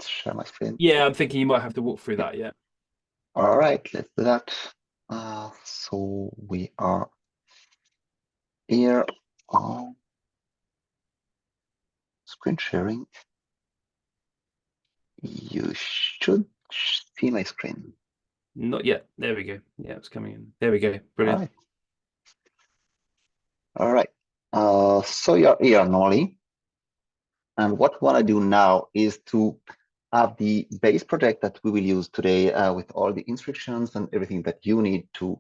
Let's share my screen. Yeah, I'm thinking you might have to walk through that. Yeah. All right, let's do that. So we are here on screen sharing. You should see my screen. Not yet. There we go. Yeah, it's coming in. There we go. All Brilliant. right. All right. So you're here normally. And what we want to do now is to have the base project that we will use today with all the instructions and everything that you need to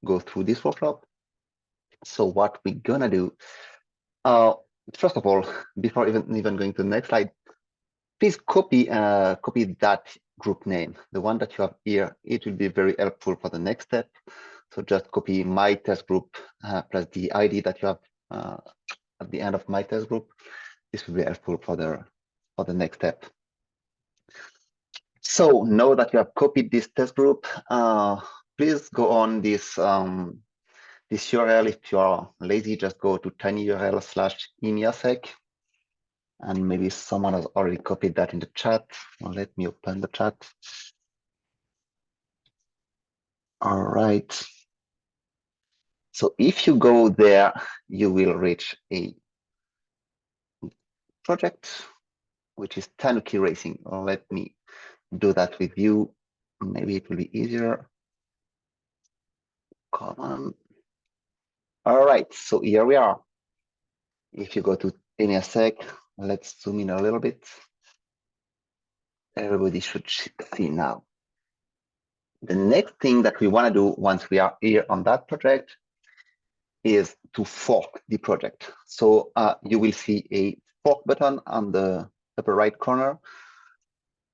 go through this workshop. So what we're gonna do, first of all, before even going to the next slide, please copy that group name, the one that you have here. It will be very helpful for the next step. So just copy my test group plus the ID that you have at the end of my test group. This will be helpful for the next step. So now that you have copied this test group, please go on this this URL. If you are lazy, just go to tinyurl/EMEA and maybe someone has already copied that in the chat. Well, let me open the chat. All right. So if you go there, you will reach a project, which is Tanuki Racing. Let me do that with you. Maybe it will be easier. Come on. All right, so here we are. If you go to EMEA, let's zoom in a little bit. Everybody should see now. The next thing that we want to do once we are here on that project is to fork the project. So you will see a fork button on the upper right corner.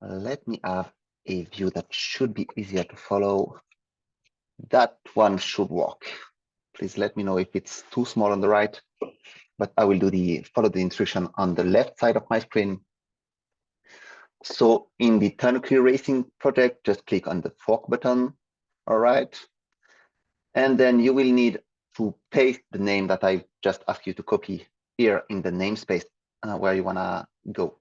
Let me have a view that should be easier to follow. That one should work. Please let me know if it's too small on the right, but I will follow the instruction on the left side of my screen. So in the Tanuki Racing project, just click on the fork button. All right. And then you will need to paste the name that I just asked you to copy here in the namespace where you want to go.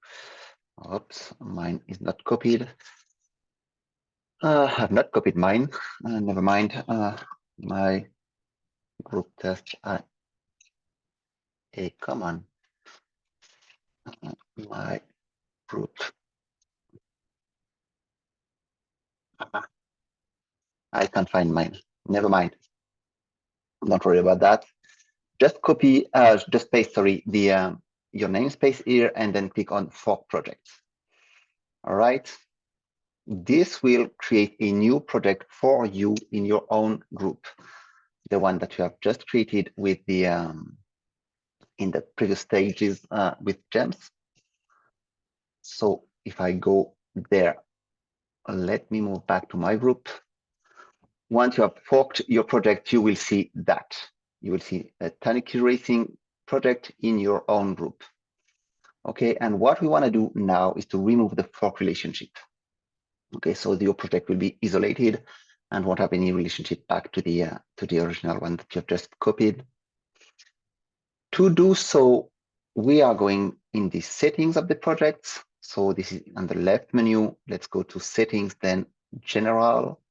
Oops, mine is not copied. I've not copied mine. Never mind. My group test. Hey, come on. My group. I can't find mine. Never mind. Don't worry about that. Just copy, just paste, sorry, the your namespace here, and then click on fork projects. All right. This will create a new project for you in your own group, the one that you have just created with the in the previous stages with gems. So if I go there, let me move back to my group. Once you have forked your project, you will see that. You will see a Tanuki Racing project in your own group. Okay, and what we want to do now is to remove the fork relationship. Okay, so your project will be isolated and won't have any relationship back to the original one that you have just copied. To do so, we are going in the settings of the projects. So this is on the left menu. Let's go to settings, then general.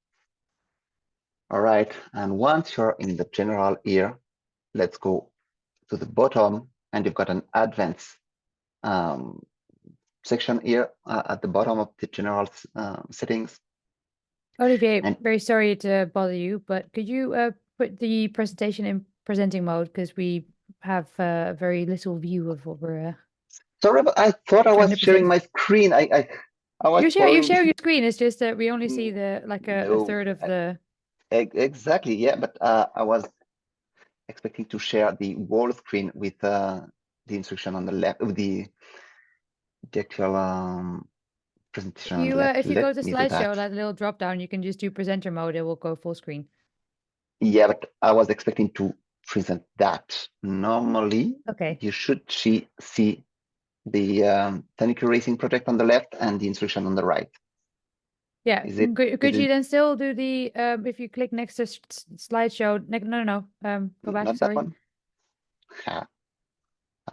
All right, and once you're in the general here, let's go to the bottom, and you've got an advanced section here at the bottom of the general settings. Olivier, very sorry to bother you, but could you put the presentation in presenting mode, because we have very little view of what we're. Sorry, but I thought I was sharing my screen. I was. You're sharing your screen. It's just that we only see the a third of the. Exactly, yeah, but I was expecting to share the whole screen with the instruction on the left of the actual presentation. If you go to slideshow, that little drop down, you can just do presenter mode. It will go full screen. Yeah, but I was expecting to present that. Normally, okay, you should see the Tanuki Racing project on the left and the instruction on the right. Yeah, could you then still do the if you click next to slideshow? No, go back. Not Sorry. That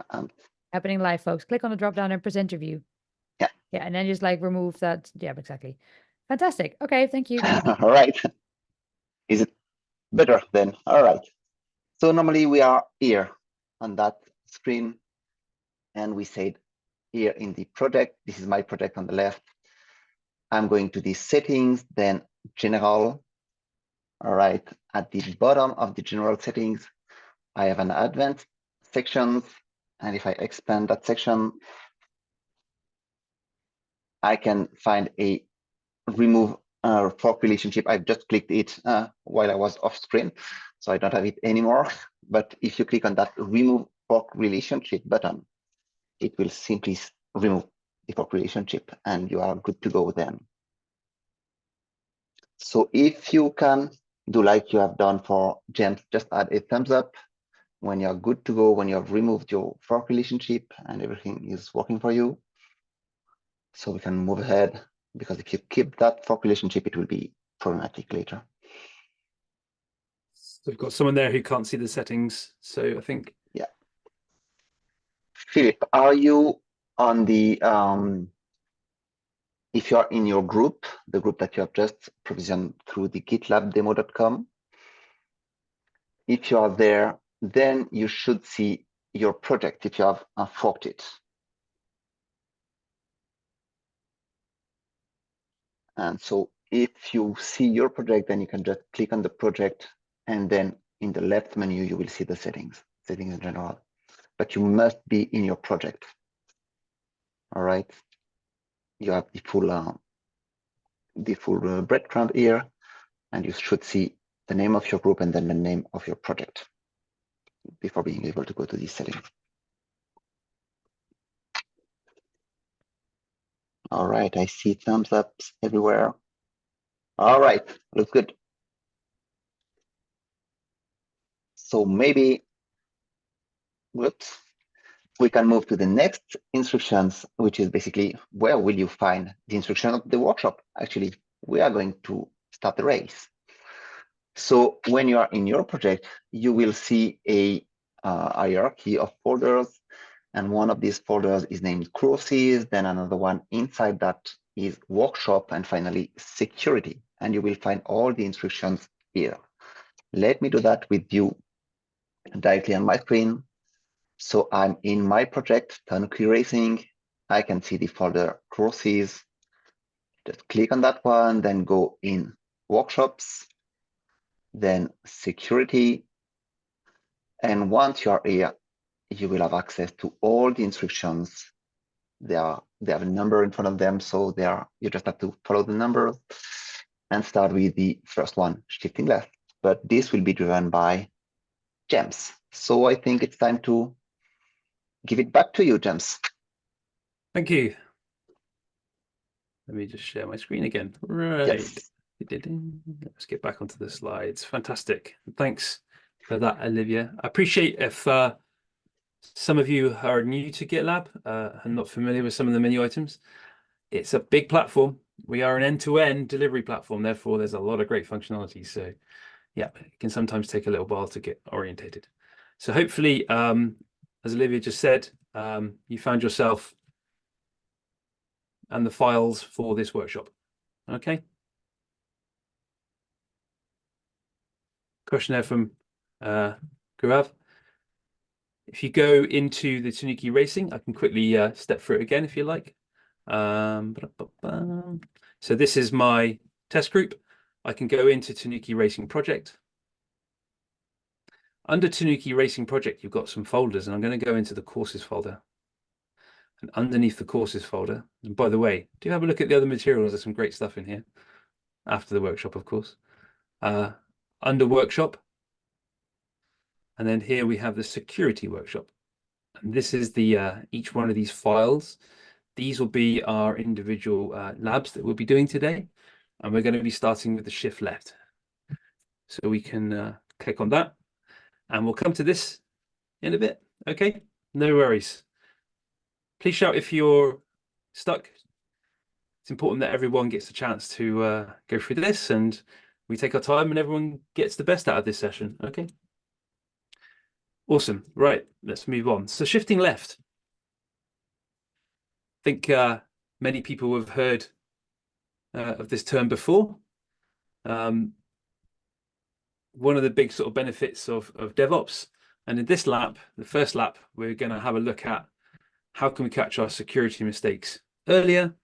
one. Happening live, folks. Click on the drop down and presenter view. Yeah, Yeah, and then just like remove that. Yeah, exactly. Fantastic. Okay, thank you. All right. Is it better then? All right. So normally we are here on that screen, and we said here in the project, this is my project on the left. I'm going to the settings, then general. All right. At the bottom of the general settings, I have an advanced sections. And if I expand that section, I can find a remove fork relationship. I've just clicked it while I was off screen, so I don't have it anymore. But if you click on that remove fork relationship button, it will simply remove the fork relationship and you are good to go then. So if you can do like you have done for James, just add a thumbs up when you're good to go, when you have removed your fork relationship and everything is working for you. So we can move ahead, because if you keep that fork relationship, it will be problematic later. So we've got someone there who can't see the settings. So I think. Yeah. Philip, are you on the, if you're in your group, the group that you have just provisioned through the gitlab-demo.com, if you are there, then you should see your project if you have forked it. And so if you see your project, then you can just click on the project, and then in the left menu, you will see the settings in general. But you must be in your project. All right. You have the full breadcrumb here, and you should see the name of your group and then the name of your project before being able to go to these settings. All right, I see thumbs ups everywhere. All right, looks good. So maybe, whoops, we can move to the next instructions, which is basically where will you find the instruction of the workshop? Actually, we are going to start the race. So when you are in your project, you will see a hierarchy of folders, and one of these folders is named courses, then another one inside that is workshop, and finally security. And you will find all the instructions here. Let me do that with you directly on my screen. So I'm in my project, Tanuki Racing. I can see the folder courses. Just click on that one, then go in workshops, then security. And once you are here, you will have access to all the instructions. They have a number in front of them, so you just have to follow the numbers and start with the first one, shifting left. But this will be driven by James. So I think it's time to give it back to you, James. Thank you. Let me just share my screen again. Right. Yes. Let's get back onto the slides. Fantastic. Thanks for that, Olivia. I appreciate if some of you are new to GitLab and not familiar with some of the menu items. It's a big platform. We are an end-to-end delivery platform. Therefore, there's a lot of great functionality. So yeah, it can sometimes take a little while to get orientated. So hopefully, as Olivia just said, you found yourself and the files for this workshop. Okay. Questionnaire from Gaurav. If you go into the Tanuki Racing, I can quickly step through it again if you like. So this is my test group. I can go into Tanuki Racing Project. Under Tanuki Racing Project, you've got some folders, and I'm going to go into the courses folder. And underneath the courses folder, and by the way, do have a look at the other materials. There's some great stuff in here after the workshop, of course. Under workshop, and then here we have the security workshop. And this is the each one of these files. These will be our individual labs that we'll be doing today. And we're going to be starting with the shift left. So we can click on that. And we'll come to this in a bit. Okay, no worries. Please shout if you're stuck. It's important that everyone gets a chance to go through this, and we take our time and everyone gets the best out of this session. Okay. Awesome. Right, let's move on. So shifting left. I think many people have heard of this term before. One of the big sort of benefits of DevOps. And in this lab, the first lab, we're going to have a look at how can we catch our security mistakes earlier?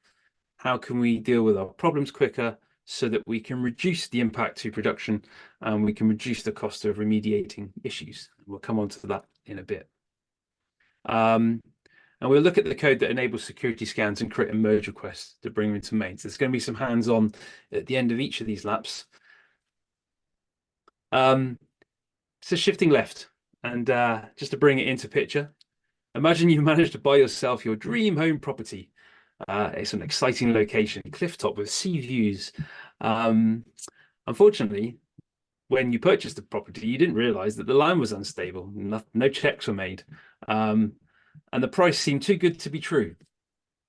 How can we deal with our problems quicker so that we can reduce the impact to production and we can reduce the cost of remediating issues? We'll come on to that in a bit. And we'll look at the code that enables security scans and create a merge request to bring them into main. So there's going to be some hands-on at the end of each of these labs. So shifting left, and just to bring it into picture, imagine you managed to buy yourself your dream home property. It's an exciting location, cliff top with sea views. Unfortunately, when you purchased the property, you didn't realize that the land was unstable. No checks were made. And the price seemed too good to be true.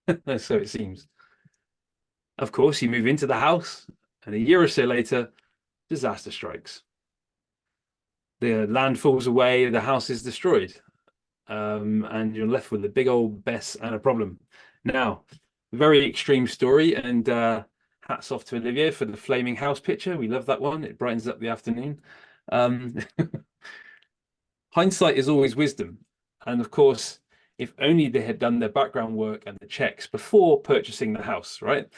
So it seems. Of course, you move into the house, and a year or so later, disaster strikes. The land falls away, the house is destroyed, and you're left with a big old mess and a problem. Now, very extreme story, and hats off to Olivier for the flaming house picture. We love that one. It brightens up the afternoon. Hindsight is always wisdom. And of course, if only they had done their background work and the checks before purchasing the house, right?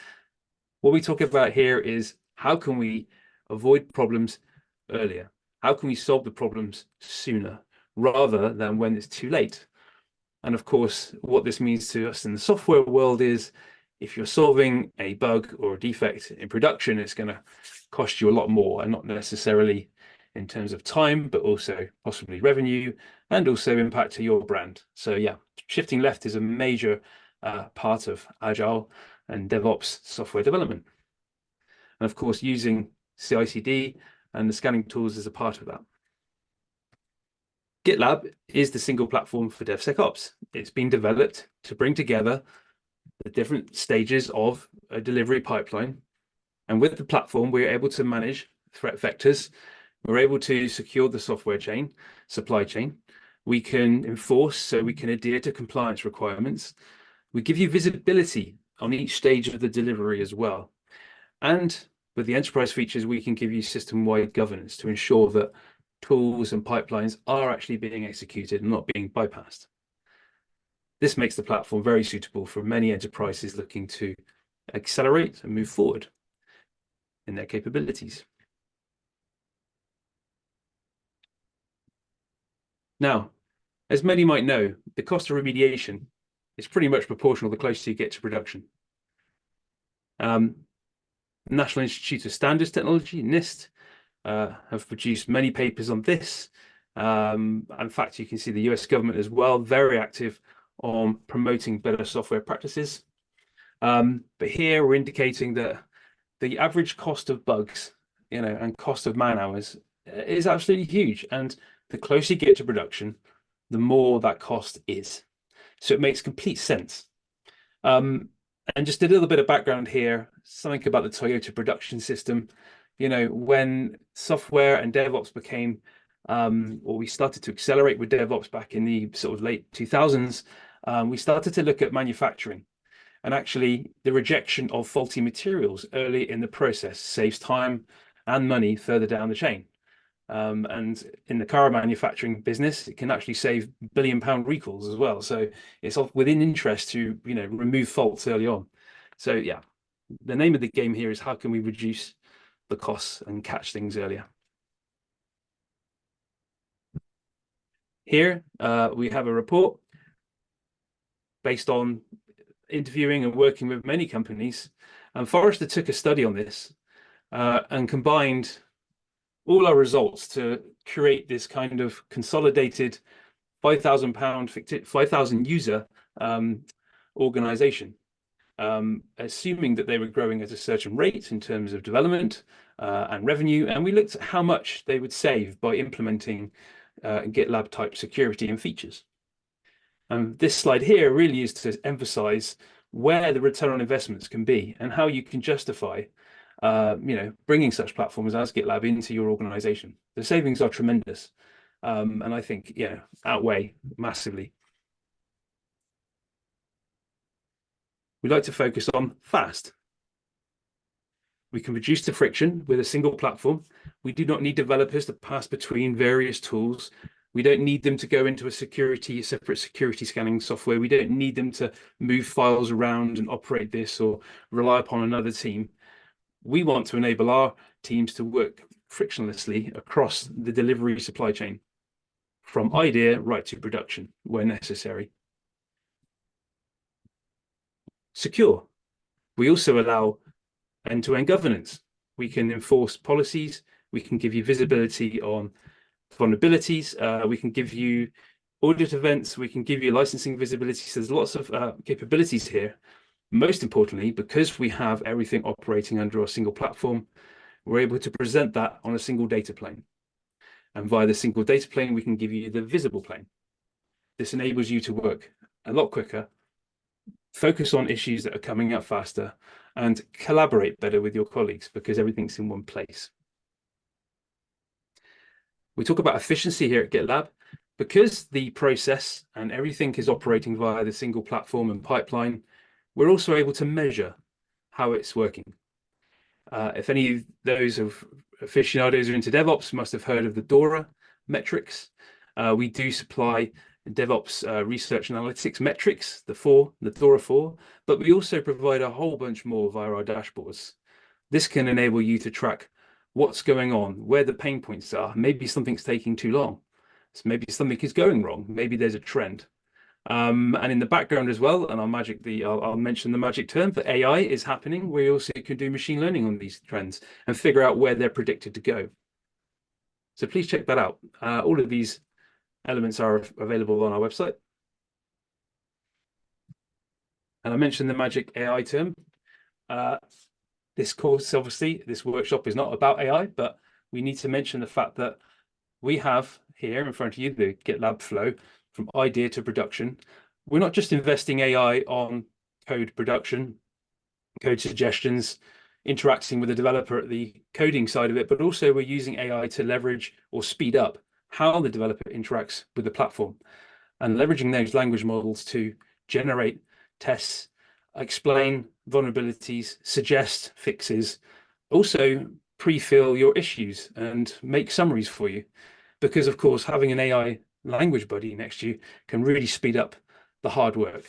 What we talk about here is how can we avoid problems earlier? How can we solve the problems sooner rather than when it's too late? And of course, what this means to us in the software world is if you're solving a bug or a defect in production, it's going to cost you a lot more, and not necessarily in terms of time, but also possibly revenue and also impact to your brand. So yeah, shifting left is a major part of Agile and DevOps software development. And of course, using CI/CD and the scanning tools is a part of that. GitLab is the single platform for DevSecOps. It's been developed to bring together the different stages of a delivery pipeline. And with the platform, we're able to manage threat vectors. We're able to secure the software chain, supply chain. We can enforce, so we can adhere to compliance requirements. We give you visibility on each stage of the delivery as well. And with the enterprise features, we can give you system-wide governance to ensure that tools and pipelines are actually being executed and not being bypassed. This makes the platform very suitable for many enterprises looking to accelerate and move forward in their capabilities. Now, as many might know, the cost of remediation is pretty much proportional the closer you get to production. National Institute of Standards Technology, NIST, have produced many papers on this. In fact, you can see the US government as well, very active on promoting better software practices. But here we're indicating that the average cost of bugs, and cost of man hours is absolutely huge. And the closer you get to production, the more that cost is. So it makes complete sense. And just a little bit of background here, something about the Toyota production system. When software and DevOps became, or we started to accelerate with DevOps back in the sort of late 2000s, we started to look at manufacturing. And actually, the rejection of faulty materials early in the process saves time and money further down the chain. And in the car manufacturing business, it can actually save billion-pound recalls as well. So it's within interest to remove faults early on. So yeah, the name of the game here is how can we reduce the costs and catch things earlier. Here we have a report based on interviewing and working with many companies, and Forrester took a study on this and combined all our results to create this kind of consolidated 5,000 user organization, assuming that they were growing at a certain rate in terms of development and revenue. And we looked at how much they would save by implementing GitLab type security and features. And this slide here really is to emphasize where the return on investments can be and how you can justify bringing such platforms as GitLab into your organization. The savings are tremendous, and I think outweigh massively. we like to focus on fast. We can reduce the friction with a single platform. We do not need developers to pass between various tools. We don't need them to go into a separate security scanning software. We don't need them to move files around and operate this or rely upon another team. We want to enable our teams to work frictionlessly across the delivery supply chain, from idea right to production where necessary. Secure. We also allow end-to-end governance. We can enforce policies. We can give you visibility on vulnerabilities. We can give you audit events. We can give you licensing visibility. So there's lots of capabilities here. Most importantly, because we have everything operating under a single platform, we're able to present that on a single data plane. And via the single data plane, we can give you the visible plane. This enables you to work a lot quicker, focus on issues that are coming up faster, and collaborate better with your colleagues because everything's in one place. We talk about efficiency here at GitLab. Because the process and everything is operating via the single platform and pipeline, we're also able to measure how it's working. If any of those of aficionados are into DevOps must have heard of the DORA metrics. We do supply DevOps research and analytics metrics, the DORA 4, but we also provide a whole bunch more via our dashboards. This can enable you to track what's going on, where the pain points are. Maybe something's taking too long. So maybe something is going wrong. Maybe there's a trend. And in the background as well, and I'll mention the magic term, but AI is happening. We also can do machine learning on these trends and figure out where they're predicted to go. So please check that out. All of these elements are available on our website. And I mentioned the magic AI term. This course, obviously, this workshop is not about AI, but we need to mention the fact that we have here in front of you the GitLab flow from idea to production. We're not just investing AI on code production, code suggestions, interacting with the developer at the coding side of it, but also we're using AI to leverage or speed up how the developer interacts with the platform and leveraging those language models to generate tests, explain vulnerabilities, suggest fixes, also pre-fill your issues and make summaries for you. Because of course, having an AI language buddy next to you can really speed up the hard work.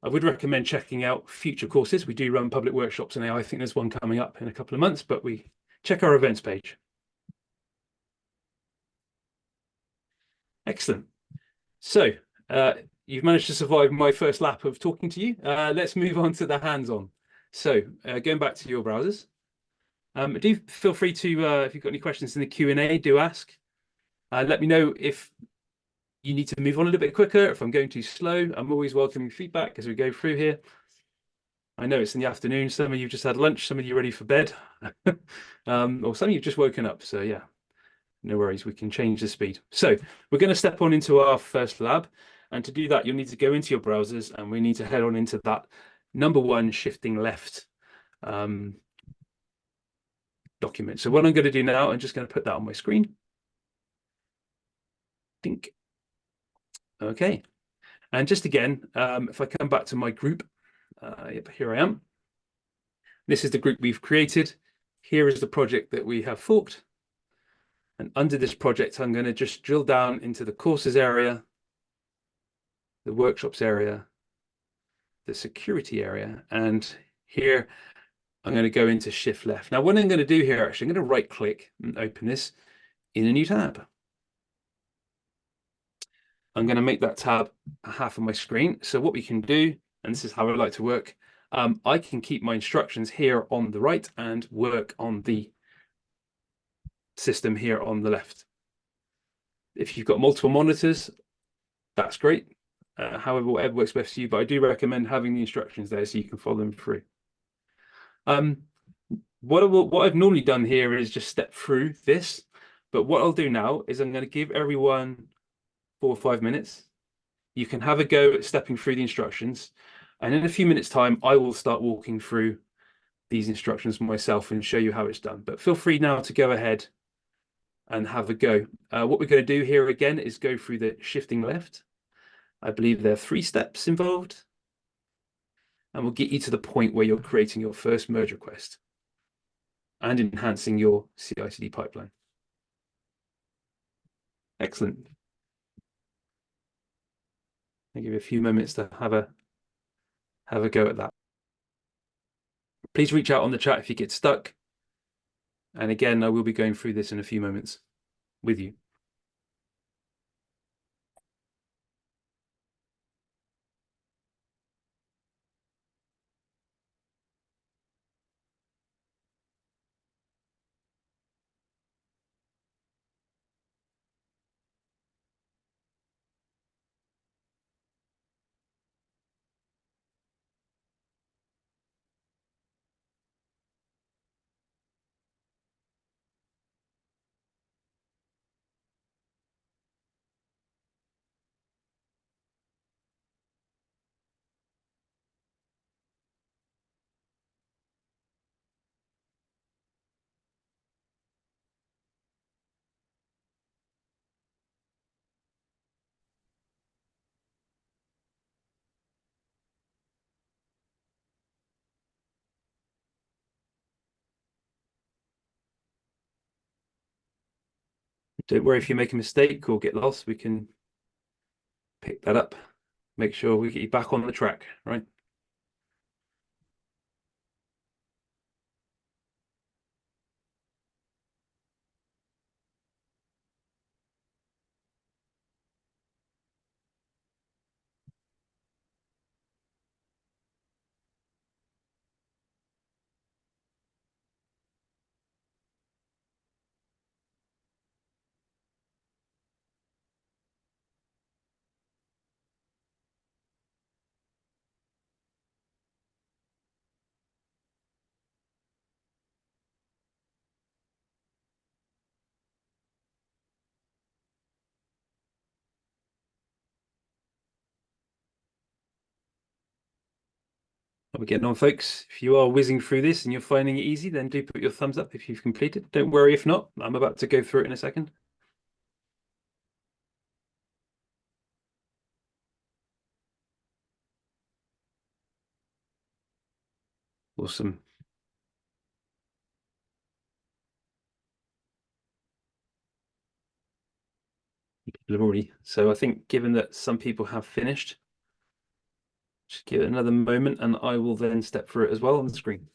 I would recommend checking out future courses. We do run public workshops in AI. I think there's one coming up in a couple of months, but we check our events page. Excellent. So you've managed to survive my first lap of talking to you. Let's move on to the hands-on. So going back to your browsers, do feel free to, if you've got any questions in the Q&A, do ask. Let me know if you need to move on a little bit quicker, if I'm going too slow. I'm always welcoming feedback as we go through here. I know it's in the afternoon. Some of you just had lunch, some of you ready for bed, or some of you just woken up. So yeah, no worries, we can change the speed. So we're going to step on into our first lab. And to do that, you'll need to go into your browsers and we need to head on into that #1 shifting left document. So what I'm going to do now, I'm just going to put that on my screen. Think. Okay. And just again, if I come back to my group, yep, here I am. This is the group we've created. Here is the project that we have forked. And under this project, I'm going to just drill down into the courses area, the workshops area, the security area, and here I'm going to go into shift left. Now, what I'm going to do here, actually, I'm going to right click and open this in a new tab. I'm going to make that tab half of my screen. So what we can do, and this is how I like to work, I can keep my instructions here on the right and work on the system here on the left. If you've got multiple monitors, that's great. However, whatever works best for you, but I do recommend having the instructions there so you can follow them through. What I've normally done here is just step through this, but what I'll do now is I'm going to give everyone 4 or 5 minutes. You can have a go at stepping through the instructions, and in a few minutes time I will start walking through these instructions myself and show you how it's done. But feel free now to go ahead and have a go. What we're going to do here again is go through the shifting left. I believe there are 3 steps involved. and will get you to the point where you're creating your first merge request and enhancing your CI/CD pipeline. Excellent. I'll give you a few moments to have a go at that. Please reach out on the chat if you get stuck. And again, I will be going through this in a few moments with you. Don't worry if you make a mistake or get lost, we can pick that up, make sure we get you back on the track, right? How are we getting on, folks? If you are whizzing through this and you're finding it easy, then do put your thumbs up if you've completed. Don't worry if not. I'm about to go through it in a second. Awesome. People have already. So I think given that some people have finished, just give it another moment and I will then step through it as well on the screen.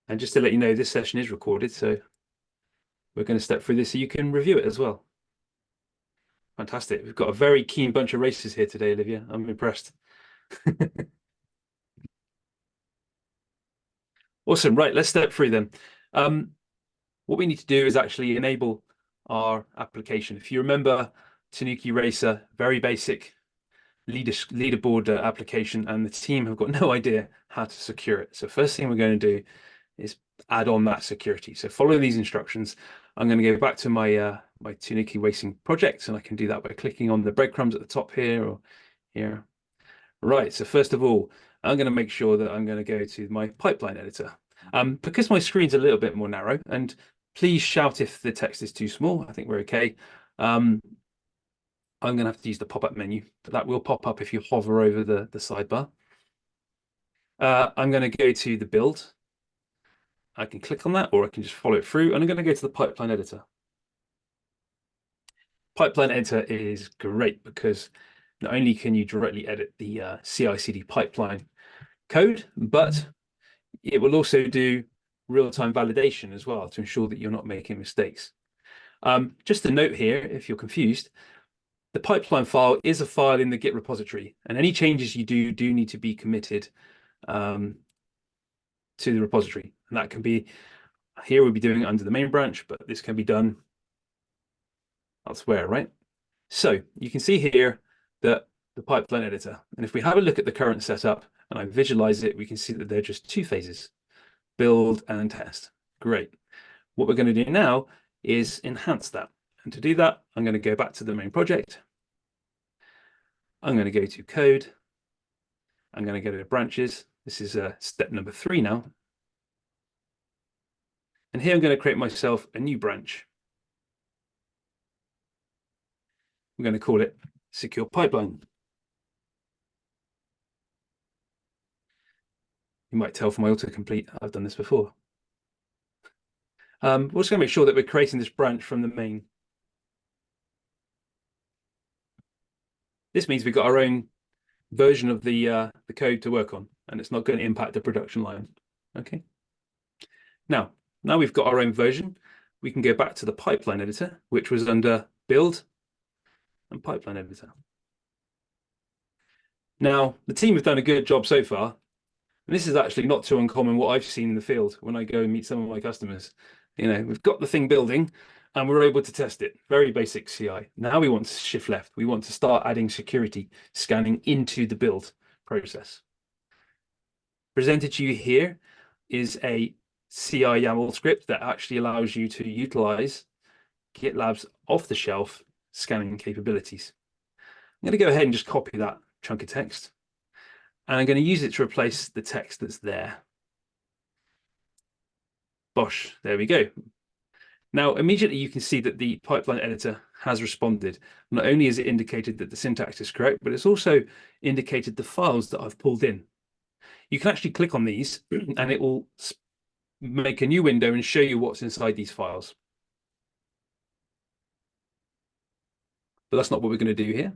And just to let you know, this session is recorded, so we're going to step through this so you can review it as well. Fantastic. We've got a very keen bunch of racers here today, Olivia. I'm impressed. Awesome. Right, let's step through them. What we need to do is actually enable our application. If you remember Tanuki Racer, very basic leaderboard application, and the team have got no idea how to secure it. So first thing we're going to do is add on that security. So follow these instructions. I'm going to go back to my my Tanuki Racing project, and I can do that by clicking on the breadcrumbs at the top here or here. Right, so first of all, I'm going to make sure that I'm going to go to my pipeline editor. Because my screen's a little bit more narrow, and please shout if the text is too small. I think we're okay. I'm going to have to use the pop-up menu, but that will pop up if you hover over the sidebar. I'm going to go to the build. I can click on that, or I can just follow it through, and I'm going to go to the pipeline editor. Pipeline editor is great because not only can you directly edit the CI/CD pipeline code, but it will also do real-time validation as well to ensure that you're not making mistakes. Just a note here, if you're confused, the pipeline file is a file in the Git repository, and any changes you do need to be committed to the repository. And that can be, here we'll be doing it under the main branch, but this can be done elsewhere, right? So you can see here that the pipeline editor, and if we have a look at the current setup and I visualize it, we can see that there are just two phases, build and test. Great. What we're going to do now is enhance that. And to do that, I'm going to go back to the main project. I'm going to go to code. I'm going to go to branches. This is step number 3 now. And here I'm going to create myself a new branch. I'm going to call it secure pipeline. You might tell from my autocomplete, I've done this before. We're just going to make sure that we're creating this branch from the main. This means we've got our own version of the code to work on, and it's not going to impact the production line. Okay. Now we've got our own version, we can go back to the pipeline editor, which was under build and pipeline editor. Now, the team have done a good job so far. And this is actually not too uncommon what I've seen in the field when I go and meet some of my customers. You know, we've got the thing building and we're able to test it. Very basic CI. Now we want to shift left. We want to start adding security scanning into the build process. Presented to you here is a CI YAML script that actually allows you to utilize GitLab's off-the-shelf scanning capabilities. I'm going to go ahead and just copy that chunk of text. And I'm going to use it to replace the text that's there. Bosh, there we go. Now, immediately you can see that the pipeline editor has responded. Not only has it indicated that the syntax is correct, but it's also indicated the files that I've pulled in. You can actually click on these and it will make a new window and show you what's inside these files. But that's not what we're going to do here.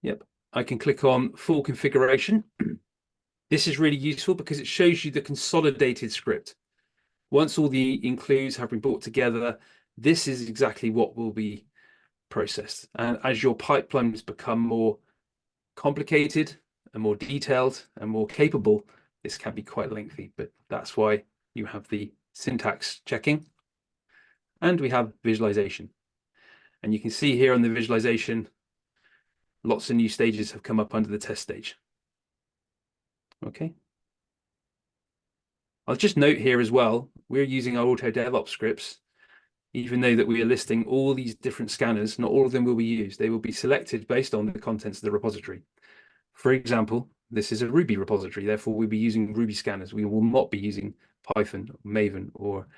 Yep, I can click on full configuration. This is really useful because it shows you the consolidated script. Once all the includes have been brought together, this is exactly what will be processed. And as your pipelines become more complicated and more detailed and more capable, this can be quite lengthy, but that's why you have the syntax checking and we have visualization. And you can see here on the visualization, lots of new stages have come up under the test stage. Okay. I'll just note here as well, we're using our auto DevOps scripts, even though that we are listing all these different scanners, not all of them will be used. They will be selected based on the contents of the repository. For example, this is a Ruby repository, therefore we'll be using Ruby scanners. We will not be using Python, or Maven, or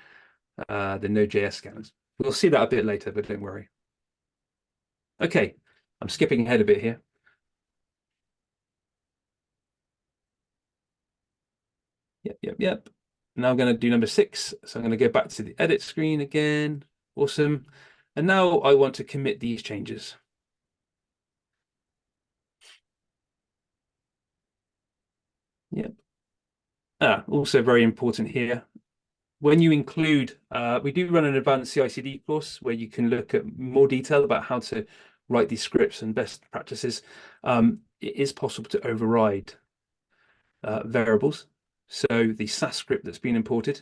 the Node.js scanners. We'll see that a bit later, but don't worry. Okay, I'm skipping ahead a bit here. Yep. Now I'm going to do number 6. So I'm going to go back to the edit screen again. Awesome. And now I want to commit these changes. Yep. Also very important here. When you include, we do run an advanced CI/CD course where you can look at more detail about how to write these scripts and best practices. It is possible to override variables. So the SAS script that's been imported,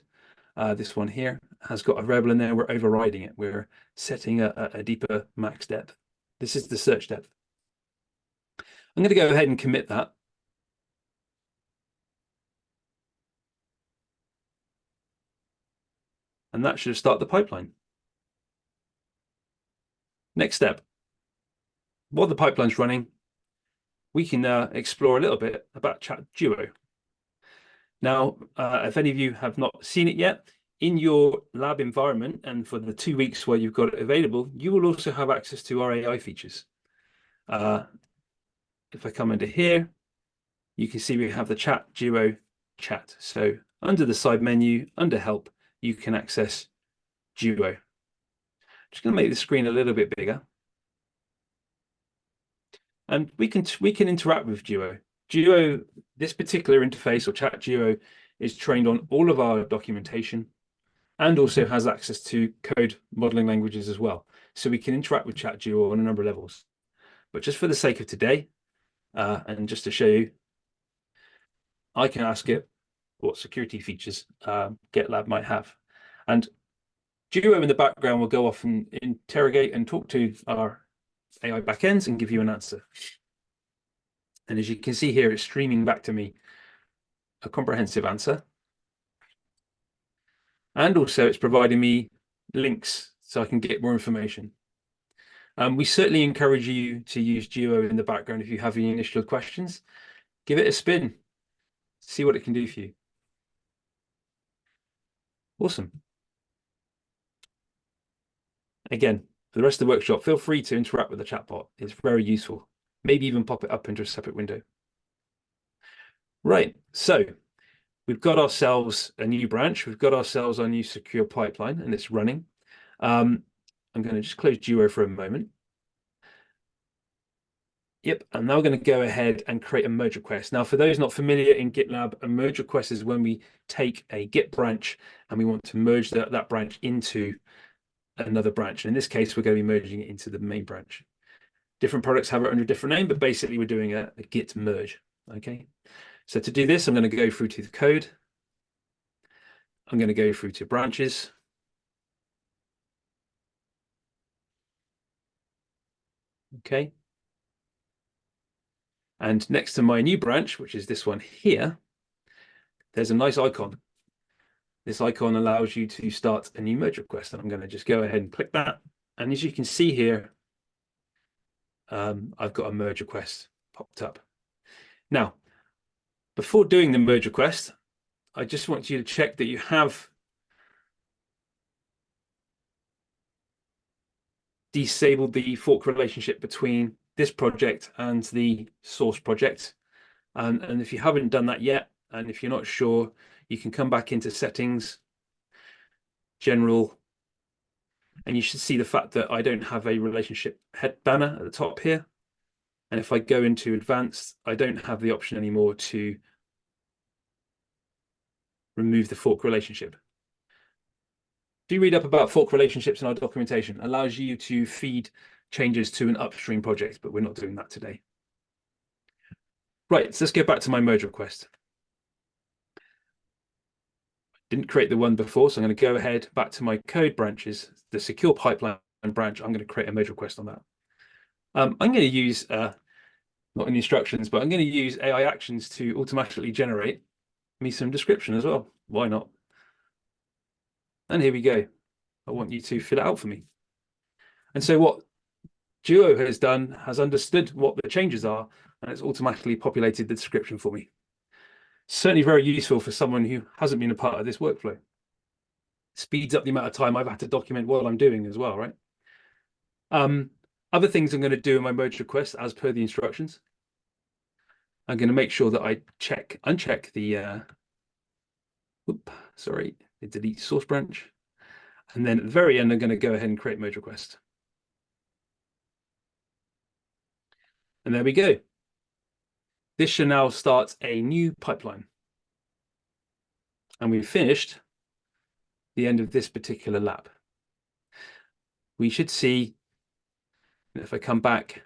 this one here, has got a variable in there. We're overriding it. We're setting a deeper max depth. This is the search depth. I'm going to go ahead and commit that. And that should start the pipeline. Next step. While the pipeline's running, we can explore a little bit about Chat Duo. Now, if any of you have not seen it yet, in your lab environment and for the 2 weeks where you've got it available, you will also have access to our AI features. If I come into here, you can see we have the Chat Duo chat. So under the side menu, under help, you can access Duo. Just going to make the screen a little bit bigger. And we can interact with Duo. Duo, this particular interface or Chat Duo is trained on all of our documentation and also has access to code modeling languages as well. So we can interact with Chat Duo on a number of levels. But just for the sake of today, and just to show you, I can ask it what security features GitLab might have. And Duo in the background will go off and interrogate and talk to our AI backends and give you an answer. And as you can see here, it's streaming back to me a comprehensive answer. And also it's providing me links so I can get more information. We certainly encourage you to use Duo in the background if you have any initial questions. Give it a spin, see what it can do for you. Awesome. Again, for the rest of the workshop, feel free to interact with the chatbot. It's very useful. Maybe even pop it up into a separate window. Right, so we've got ourselves a new branch. We've got ourselves our new secure pipeline, and it's running. I'm going to just close Duo for a moment. Yep, and now we're going to go ahead and create a merge request. Now, for those not familiar in GitLab, a merge request is when we take a Git branch and we want to merge that branch into another branch. And in this case, we're going to be merging it into the main branch. Different products have it under a different name, but basically we're doing a Git merge. Okay, so to do this, I'm going to go through to the code. I'm going to go through to branches. Okay. And next to my new branch, which is this one here, there's a nice icon. This icon allows you to start a new merge request. And I'm going to just go ahead and click that. And as you can see here, I've got a merge request popped up. Now, before doing the merge request, I just want you to check that you have disabled the fork relationship between this project and the source project. And if you haven't done that yet, and if you're not sure, you can come back into settings, general, and you should see the fact that I don't have a relationship head banner at the top here. And if I go into advanced, I don't have the option anymore to remove the fork relationship. Do read up about fork relationships in our documentation. It allows you to feed changes to an upstream project, but we're not doing that today. Right, so let's go back to my merge request. Didn't create the one before, so I'm going to go ahead back to my code branches, the secure pipeline branch. I'm going to create a merge request on that. I'm going to use, not in the instructions, but I'm going to use AI actions to automatically generate me some description as well. Why not? And here we go. I want you to fill it out for me. And so what Duo has done has understood what the changes are, and it's automatically populated the description for me. Certainly very useful for someone who hasn't been a part of this workflow. Speeds up the amount of time I've had to document what I'm doing as well, right? Other things I'm going to do in my merge request as per the instructions. I'm going to make sure that I uncheck the the delete source branch. And then at the very end, I'm going to go ahead and create merge request. And there we go. This should now start a new pipeline. And we've finished the end of this particular lab. We should see, if I come back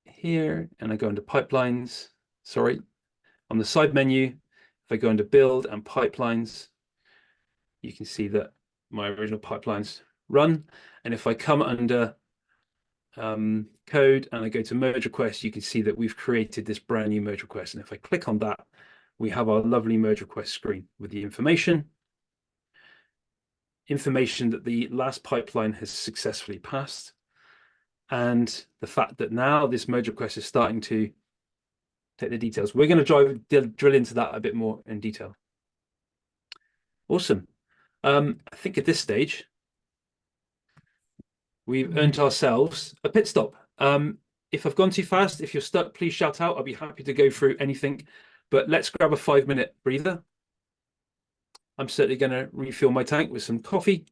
here and I go into pipelines, on the side menu, if I go into build and pipelines, you can see that my original pipelines run. And if I come under code and I go to merge request, you can see that we've created this brand new merge request. And if I click on that, we have our lovely merge request screen with the information that the last pipeline has successfully passed, and the fact that now this merge request is starting to take the details. We're going to drill into that a bit more in detail. Awesome. I think at this stage, we've earned ourselves a pit stop. If I've gone too fast, if you're stuck, please shout out. I'll be happy to go through anything, but let's grab a 5-minute breather. I'm certainly going to refill my tank with some coffee,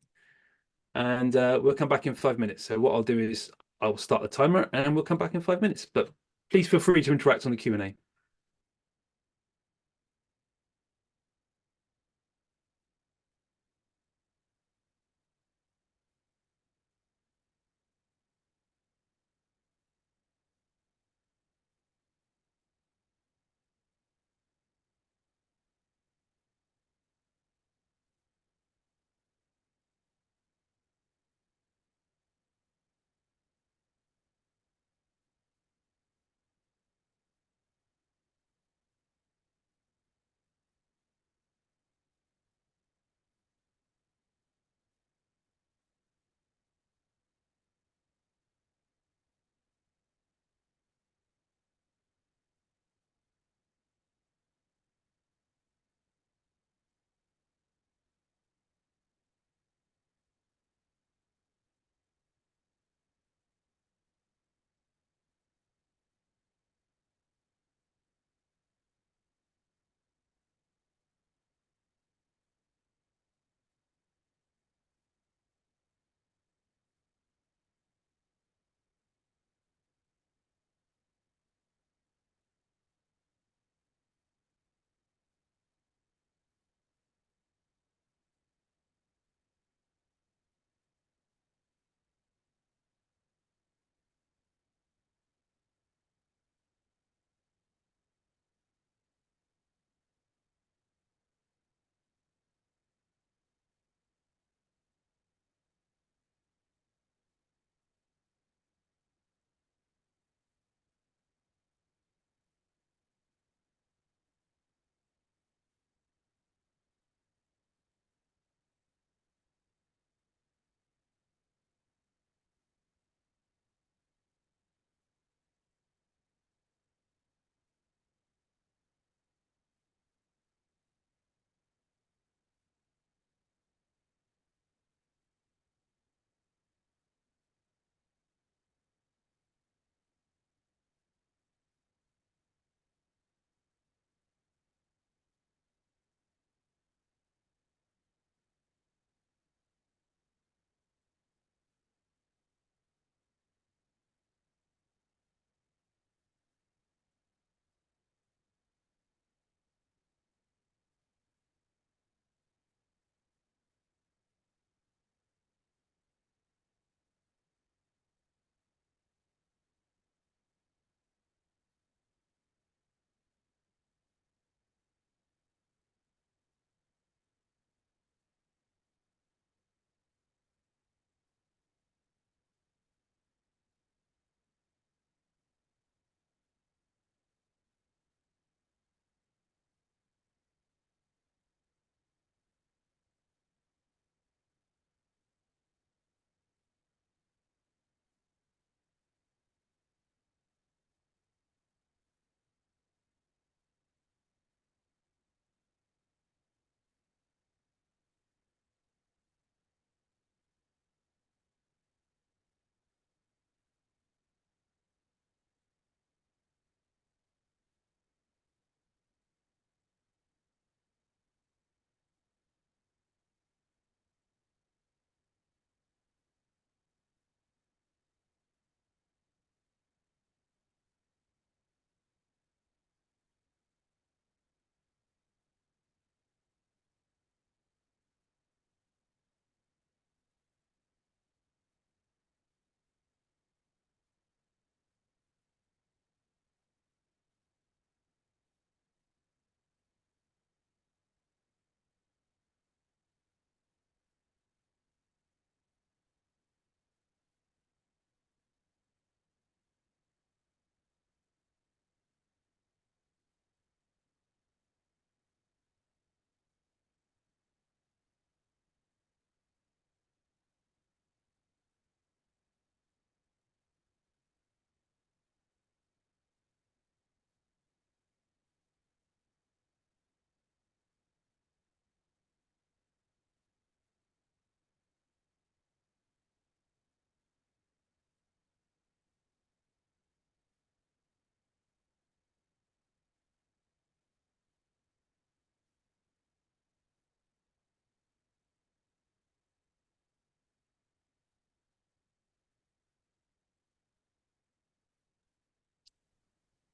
and we'll come back in 5 minutes. So what I'll do is I'll start the timer and we'll come back in 5 minutes, but please feel free to interact on the Q&A.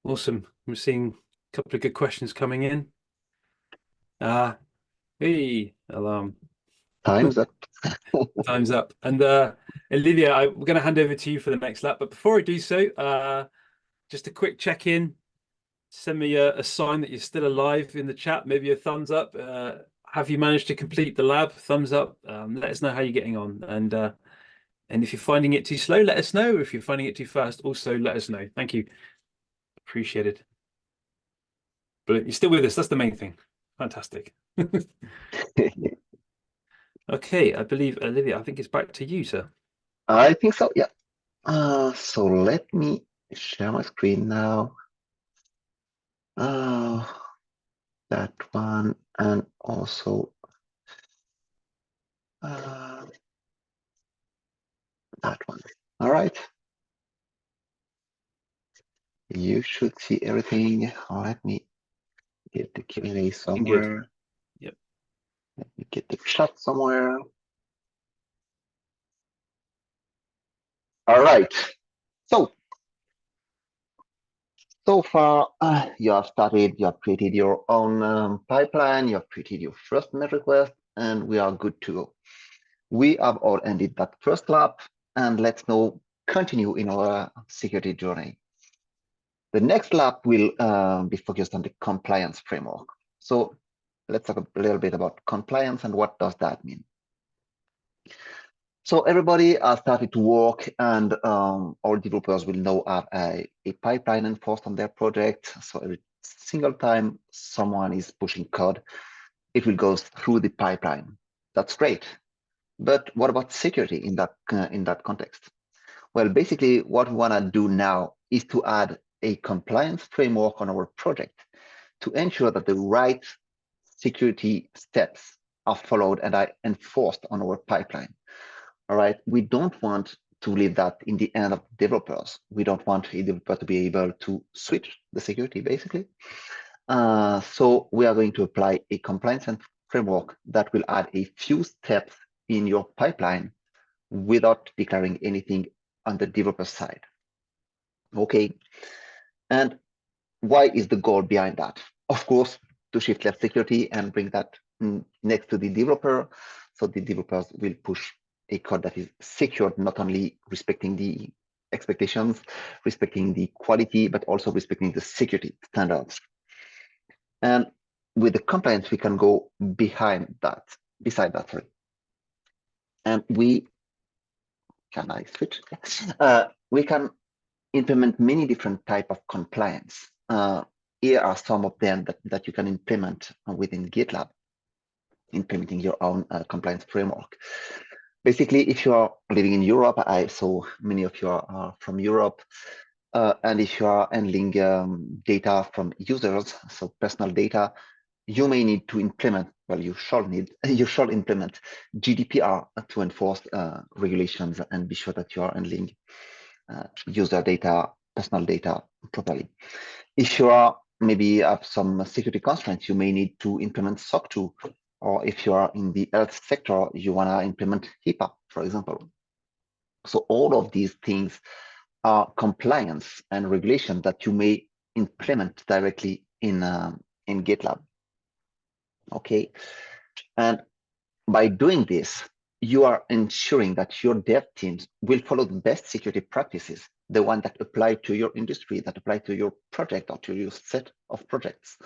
Awesome. I'm seeing a couple of good questions coming in. Hey, alarm. Time's up. Time's up. And Olivia, we're going to hand over to you for the next lap. But before I do so, just a quick check-in. Send me a sign that you're still alive in the chat, maybe a thumbs up. Have you managed to complete the lab? Thumbs up. Let us know how you're getting on. And if you're finding it too slow, let us know. If you're finding it too fast, also let us know. Thank you. Appreciate it. But you're still with us. That's the main thing. Fantastic. Okay, I believe, Olivia, I think it's back to you, sir. I think so, yeah. So let me share my screen now. That one, and also that one. All right. You should see everything. Let me get the Q&A somewhere. Yep. Let me get the chat somewhere. All right. So far, you have started, you have created your own pipeline, you have created your first merge request, and we are good to go. We have all ended that first lap, and let's now continue in our security journey. The next lap will be focused on the compliance framework. So let's talk a little bit about compliance and what does that mean. So everybody has started to work, and all developers will now have a pipeline enforced on their project. So every single time someone is pushing code, it will go through the pipeline. That's great. But what about security in that context? Well, basically, what we want to do now is to add a compliance framework on our project to ensure that the right security steps are followed and are enforced on our pipeline. All right, we don't want to leave that in the hand of developers. We don't want a developer to be able to switch the security, basically. So we are going to apply a compliance framework that will add a few steps in your pipeline without declaring anything on the developer side. Okay, and why is the goal behind that? Of course, to shift left security and bring that next to the developer, so the developers will push a code that is secured, not only respecting the expectations, respecting the quality, but also respecting the security standards. And with the compliance, we can go beside that, sorry. And we can implement many different type of compliance. Here are some of them that you can implement within GitLab, implementing your own compliance framework. Basically, if you are living in Europe, I saw many of you are from Europe, and if you are handling data from users, so personal data, you may need to implement, well, you shall implement GDPR to enforce regulations and be sure that you are handling user data, personal data properly. If you are maybe have some security constraints, you may need to implement SOC 2, or if you are in the health sector, you want to implement HIPAA, for example. So all of these things are compliance and regulation that you may implement directly in GitLab. Okay, and by doing this, you are ensuring that your dev teams will follow the best security practices, the one that apply to your industry, that apply to your project or to your set of projects.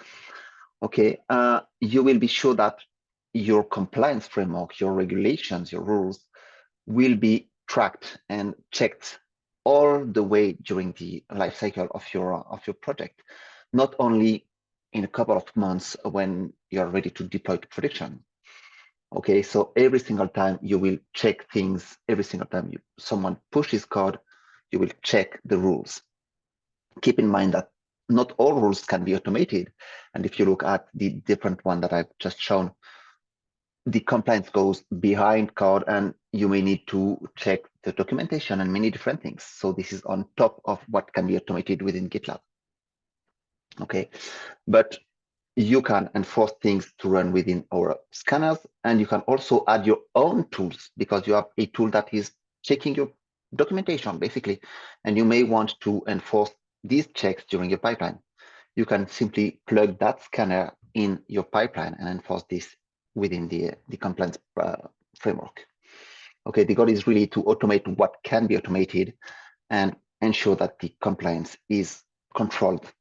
Okay, you will be sure that your compliance framework, your regulations, your rules will be tracked and checked all the way during the life cycle of your project, not only in a couple of months when you're ready to deploy to production. Okay, so every single time you will check things, every single time someone pushes code, you will check the rules. Keep in mind that not all rules can be automated. And if you look at the different one that I've just shown, the compliance goes behind code, and you may need to check the documentation and many different things. So this is on top of what can be automated within GitLab. Okay, but you can enforce things to run within our scanners, and you can also add your own tools because you have a tool that is checking your documentation basically, and you may want to enforce these checks during your pipeline. You can simply plug that scanner in your pipeline and enforce this within the compliance framework. Okay, the goal is really to automate what can be automated and ensure that the compliance is controlled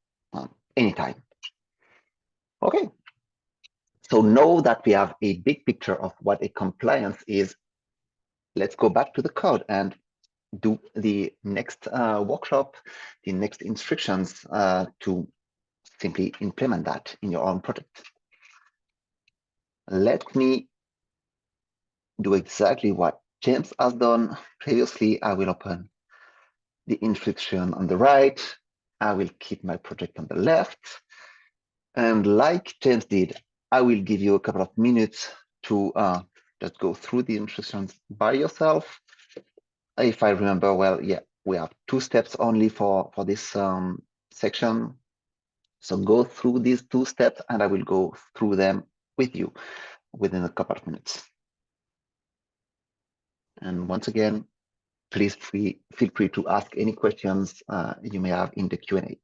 anytime. Okay, so now that we have a big picture of what a compliance is, let's go back to the code and do the next workshop, the next instructions to simply implement that in your own project. Let me do exactly what James has done previously. I will open the instruction on the right. I will keep my project on the left. And like James did, I will give you a couple of minutes to just go through the instructions by yourself. If I remember well, yeah, we have 2 steps only for this section. So go through these 2 steps and I will go through them with you within a couple of minutes. And once again, please feel free to ask any questions you may have in the Q&A.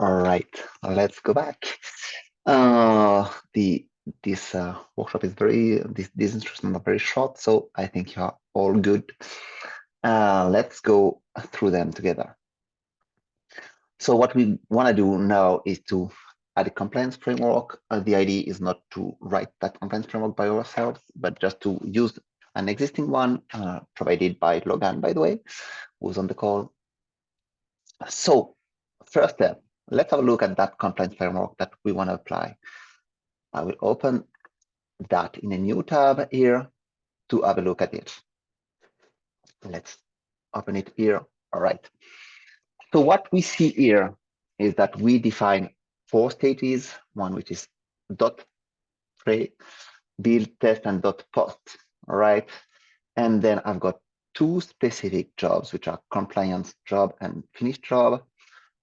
All right, let's go back. This workshop is these instructions are very short, so I think you're all good. Let's go through them together. So what we want to do now is to add a compliance framework. The idea is not to write that compliance framework by ourselves, but just to use an existing one provided by Logan, by the way, who's on the call. So first step, let's have a look at that compliance framework that we want to apply. I will open that in a new tab here to have a look at it. Let's open it here. All right. So what we see here is that we define 4 stages, one which is .pre, build, test, and .post. All right. And then I've got 2 specific jobs, which are compliance job and finish job.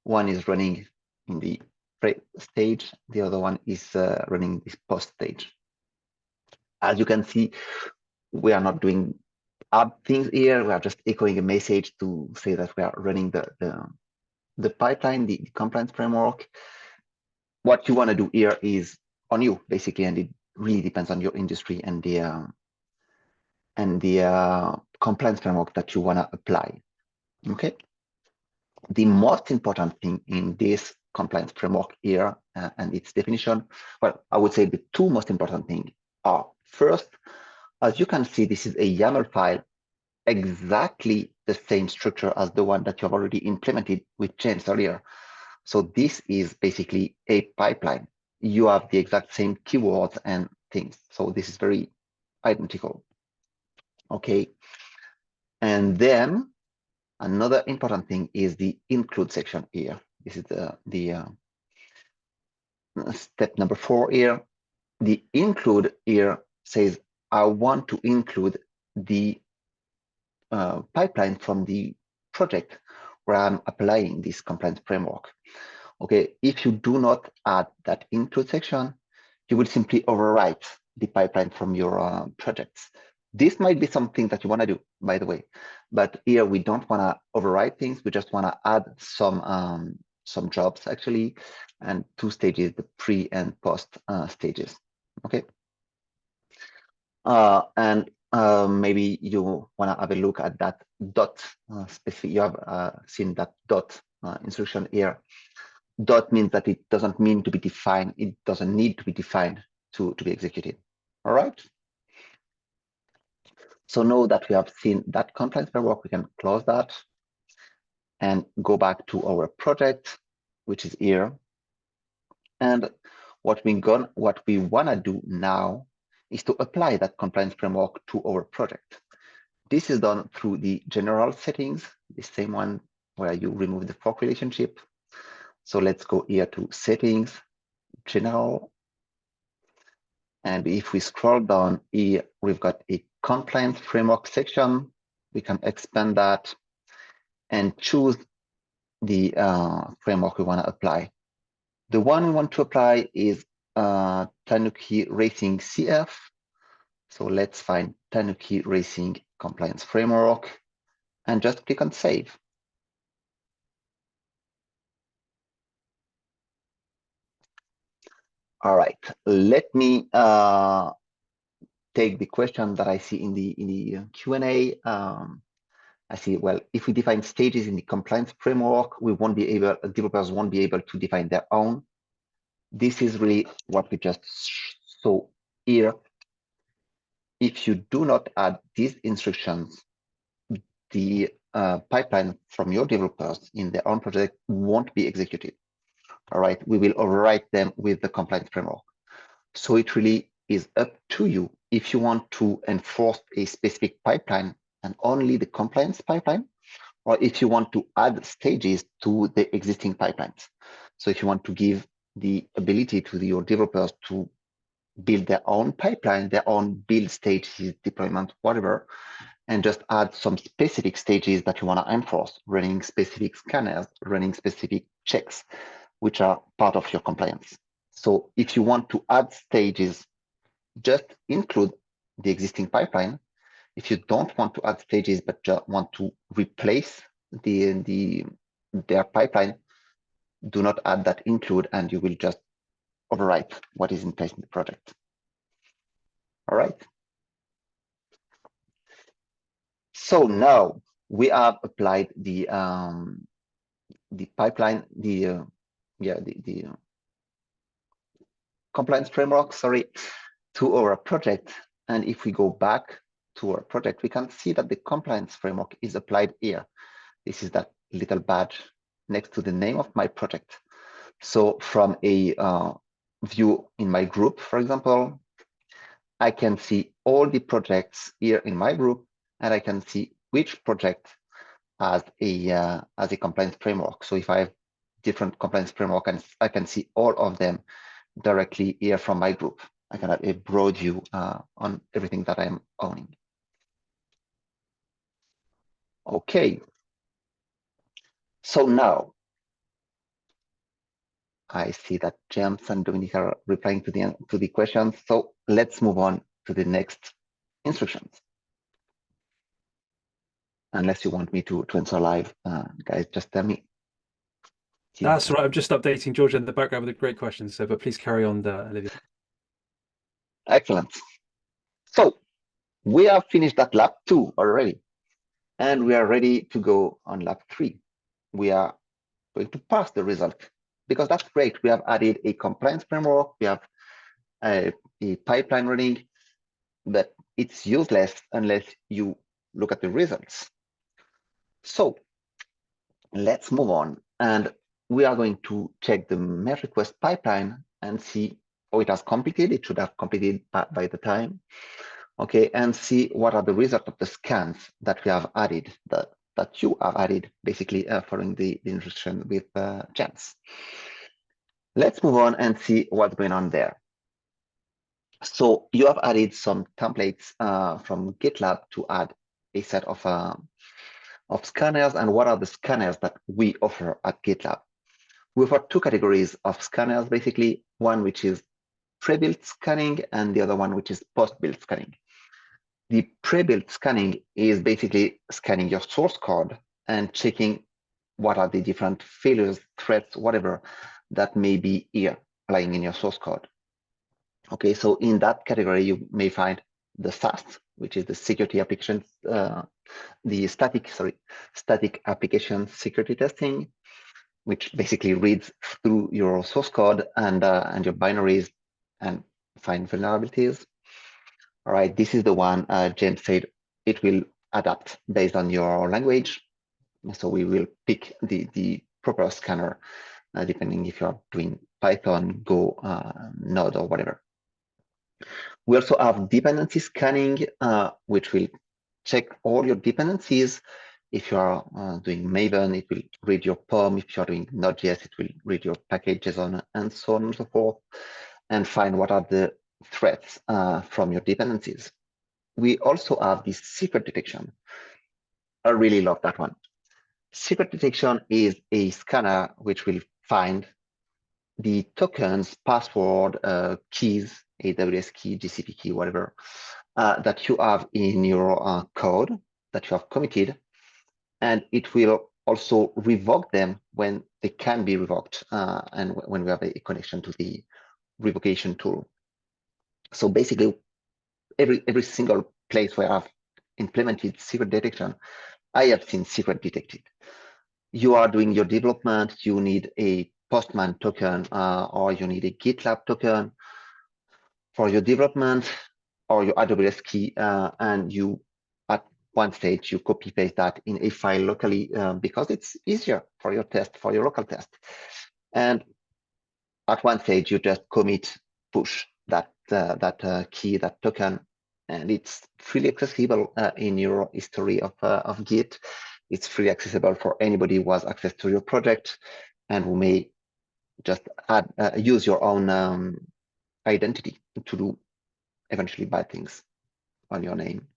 One is running in the pre stage. The other one is running this post stage. As you can see, we are not doing add things here. We are just echoing a message to say that we are running the pipeline, the compliance framework. What you want to do here is on you, basically, and it really depends on your industry and the compliance framework that you want to apply. Okay. The most important thing in this compliance framework here and its definition, well, I would say the 2 most important things are, first, as you can see, this is a YAML file exactly the same structure as the one that you have already implemented with James earlier. So this is basically a pipeline. You have the exact same keywords and things. So this is very identical. Okay. And then another important thing is the include section here. This is the step number 4 here. The include here says, I want to include the pipeline from the project where I'm applying this compliance framework. Okay, if you do not add that include section, you will simply overwrite the pipeline from your projects. This might be something that you want to do, by the way, but here we don't want to overwrite things. We just want to add some jobs actually, and 2 stages, the pre and post stages. Okay. And maybe you want to have a look at that dot specific. You have seen that dot instruction here. Dot means that it doesn't mean to be defined. It doesn't need to be defined to be executed. All right. So now that we have seen that compliance framework, we can close that and go back to our project, which is here. And what we want to do now is to apply that compliance framework to our project. This is done through the general settings, the same one where you remove the fork relationship. So let's go here to settings, general. And if we scroll down here, we've got a compliance framework section. We can expand that and choose the framework we want to apply. The one we want to apply is Tanuki Racing CF. So let's find Tanuki Racing Compliance Framework and just click on Save. All right, let me take the question that I see in the Q&A. I see, well, if we define stages in the compliance framework, we won't be able, developers won't be able to define their own. This is really what we just saw here. If you do not add these instructions, the pipeline from your developers in their own project won't be executed. All right, we will overwrite them with the compliance framework. So it really is up to you if you want to enforce a specific pipeline and only the compliance pipeline, or if you want to add stages to the existing pipelines. So if you want to give the ability to your developers to build their own pipeline, their own build stages, deployment, whatever, and just add some specific stages that you want to enforce, running specific scanners, running specific checks, which are part of your compliance. So if you want to add stages, just include the existing pipeline. If you don't want to add stages, but just want to replace their pipeline, do not add that include, and you will just overwrite what is in place in the project. All right. So now we have applied the pipeline, the compliance framework, sorry, to our project. And if we go back to our project, we can see that the compliance framework is applied here. This is that little badge next to the name of my project. So from a view in my group, for example, I can see all the projects here in my group, and I can see which project has a compliance framework. So if I have different compliance framework, and I can see all of them directly here from my group. I can have a broad view on everything that I'm owning. Okay. So now I see that James and Dominique are replying to the questions. So let's move on to the next instructions. Unless you want me to answer live, guys, just tell me. That's right. I'm just updating Georgia in the background with a great question. So, but please carry on, Olivia. Excellent. So we have finished that lab 2 already, and we are ready to go on lab 3. We are going to pass the result because that's great. We have added a compliance framework. We have a pipeline running, but it's useless unless you look at the results. So let's move on, and we are going to check the merge request pipeline and see how it has completed. It should have completed by the time. Okay, and see what are the results of the scans that we have added, that you have added, basically following the instruction with Jens. Let's move on and see what's going on there. So you have added some templates from GitLab to add a set of scanners. And what are the scanners that we offer at GitLab? We've got two categories of scanners, basically, one which is pre-built scanning and the other one which is post-built scanning. The pre-built scanning is basically scanning your source code and checking what are the different failures, threats, whatever that may be here lying in your source code. Okay, so in that category, you may find the SAST, which is the security application, the static application security testing, which basically reads through your source code and your binaries and find vulnerabilities. All right, this is the one James said it will adapt based on your language. So we will pick the proper scanner depending if you're doing Python, Go, Node, or whatever. We also have dependency scanning, which will check all your dependencies. If you are doing Maven, it will read your POM. If you're doing Node.js, it will read your package.json and so on and so forth, and find what are the threats from your dependencies. We also have the secret detection. I really love that one. Secret detection is a scanner which will find the tokens, password, keys, AWS key, GCP key, whatever, that you have in your code that you have committed, and it will also revoke them when they can be revoked, and when we have a connection to the revocation tool. So basically, every single place where I've implemented secret detection, I have seen secret detected. You are doing your development, you need a Postman token, or you need a GitLab token for your development, or your AWS key, and you, at one stage, you copy paste that in a file locally because it's easier for your test, for your local test. And at one stage, you just commit push that key, that token, and it's freely accessible in your history of Git. It's freely accessible for anybody who has access to your project and who may just use your own identity to do eventually bad things on your name.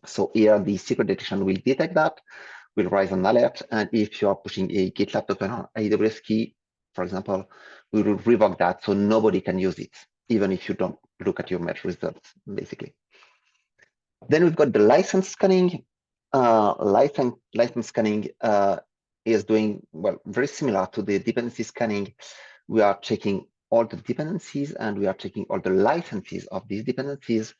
So here the secret detection will detect that, will raise an alert, and if you are pushing a GitLab token or AWS key, for example, we will revoke that so nobody can use it, even if you don't look at your match results, basically. Then we've got the license scanning. License scanning is doing, well, very similar to the dependency scanning. We are checking all the dependencies and we are checking all the licenses of these dependencies.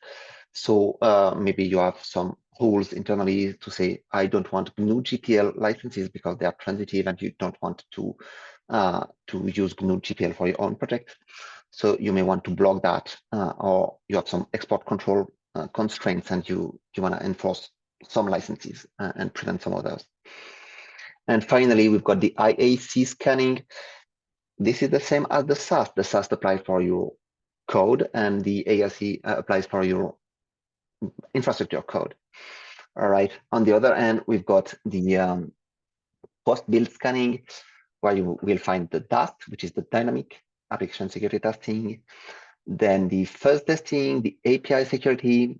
So maybe you have some rules internally to say, I don't want GNU GPL licenses because they are transitive and you don't want to use GNU GPL for your own project. So you may want to block that, or you have some export control constraints and you want to enforce some licenses and prevent some others. And finally, we've got the IAC scanning. This is the same as the SAST. The SAST applies for your code and the IAC applies for your infrastructure code. All right. On the other end, we've got the post-build scanning, where you will find the DAST, which is the dynamic application security testing, then the fuzz testing, the API security.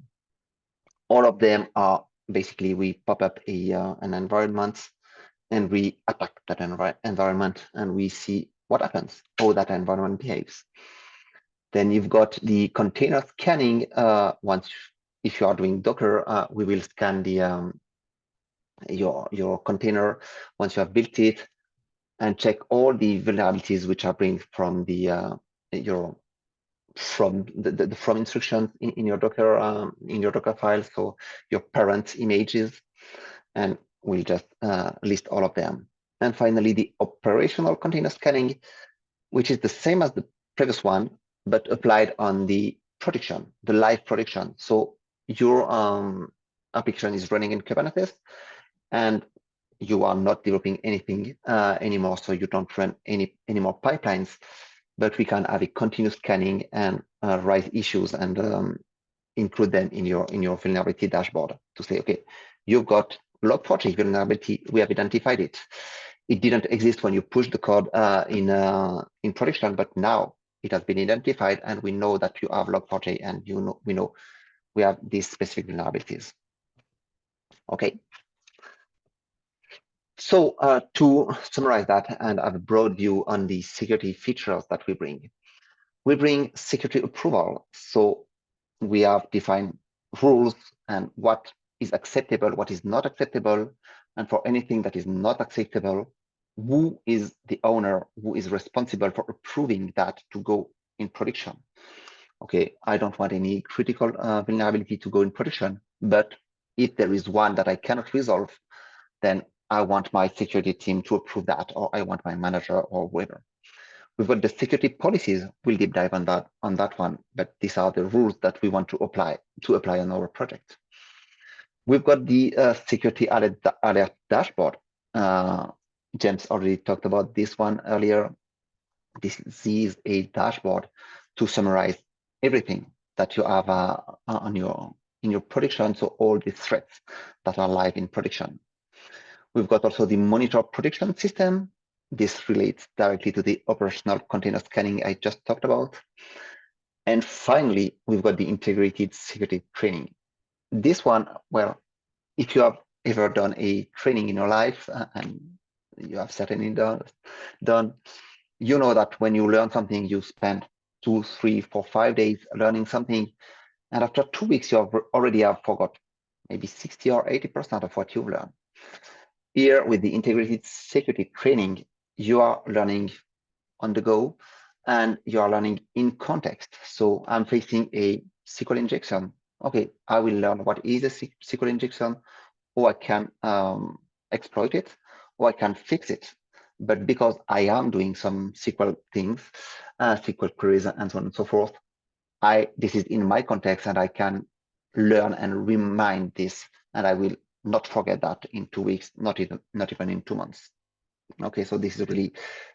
All of them are basically, we pop up an environment and we attack that environment and we see what happens, how that environment behaves. Then you've got the container scanning. If you are doing Docker, we will scan the your container once you have built it and check all the vulnerabilities which are bring from the from instructions in your Docker file, so your parent images, and we'll just list all of them. And finally, the operational container scanning, which is the same as the previous one, but applied on the production, the live production. So your application is running in Kubernetes, and you are not developing anything anymore, so you don't run any more pipelines, but we can have a continuous scanning and raise issues and include them in your vulnerability dashboard to say, okay, you've got Log4j vulnerability, we have identified it. It didn't exist when you push the code in production, but now it has been identified, and we know that you have Log4j, and we know we have these specific vulnerabilities. Okay. So to summarize that and have a broad view on the security features that we bring security approval. So we have defined rules and what is acceptable, what is not acceptable. And for anything that is not acceptable, who is the owner, who is responsible for approving that to go in production? Okay, I don't want any critical vulnerability to go in production, but if there is one that I cannot resolve, then I want my security team to approve that, or I want my manager or whoever. We've got the security policies. We'll deep dive on that one, but these are the rules that we want to apply on our project. We've got the security alert dashboard. James already talked about this one earlier. This is a dashboard to summarize everything that you have in your production, so all the threats that are live in production. We've got also the monitor production system. This relates directly to the operational container scanning I just talked about. And finally, we've got the integrated security training. This one, well, if you have ever done a training in your life, and you have certainly done, you know that when you learn something, you spend 2, 3, 4, 5 days learning something. And after 2 weeks, you already have forgot maybe 60 or 80% of what you've learned. Here with the integrated security training, you are learning on the go and you are learning in context. So I'm facing a SQL injection. Okay, I will learn what is a SQL injection, or I can exploit it, or I can fix it. But because I am doing some SQL things, SQL queries and so on and so forth, this is in my context, and I can learn and remind this, and I will not forget that in 2 weeks, not even in 2 months. Okay, so this is really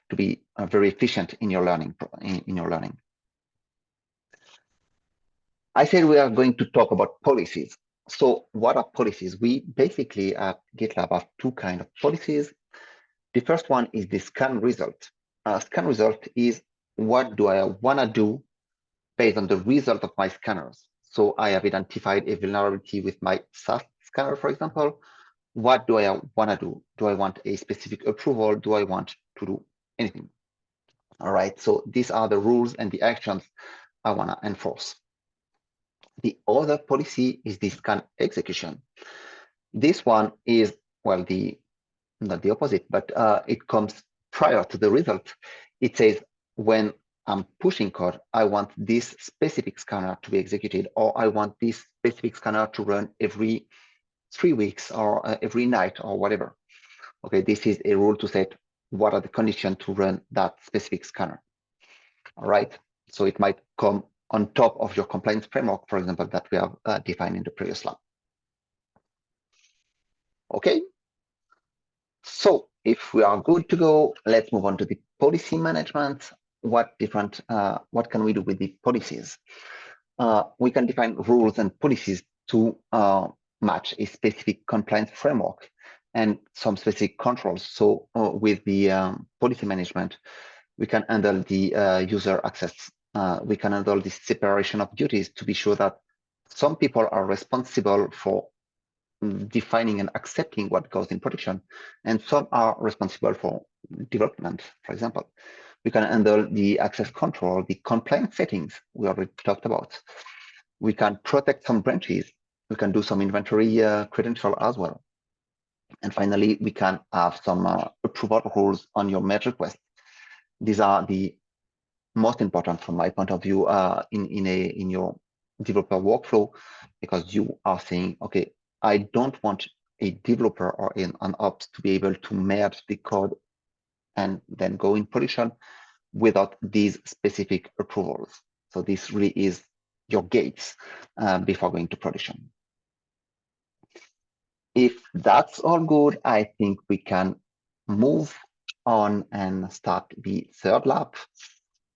to be very efficient in your learning. I said we are going to talk about policies. So what are policies? We basically at GitLab have 2 kinds of policies. The first one is the scan result. Scan result is what do I want to do based on the result of my scanners. So I have identified a vulnerability with my SAS scanner, for example. What do I want to do? Do I want a specific approval? Do I want to do anything? All right, so these are the rules and the actions I want to enforce. The other policy is the scan execution. This one is, well, not the opposite, but it comes prior to the result. It says when I'm pushing code, I want this specific scanner to be executed, or I want this specific scanner to run every 3 weeks or every night or whatever. Okay, this is a rule to set what are the conditions to run that specific scanner. All right, so it might come on top of your compliance framework, for example, that we have defined in the previous lab. Okay, so if we are good to go, let's move on to the policy management. What can we do with the policies? We can define rules and policies to match a specific compliance framework and some specific controls. So with the policy management, we can handle the user access. We can handle the separation of duties to be sure that some people are responsible for defining and accepting what goes in production, and some are responsible for development, for example. We can handle the access control, the compliance settings we already talked about. We can protect some branches. We can do some inventory credential as well. And finally, we can have some approval rules on your merge request. These are the most important from my point of view in your developer workflow, because you are saying, okay, I don't want a developer or an ops to be able to merge the code and then go in production without these specific approvals. So this really is your gates before going to production. If that's all good, I think we can move on and start the third lab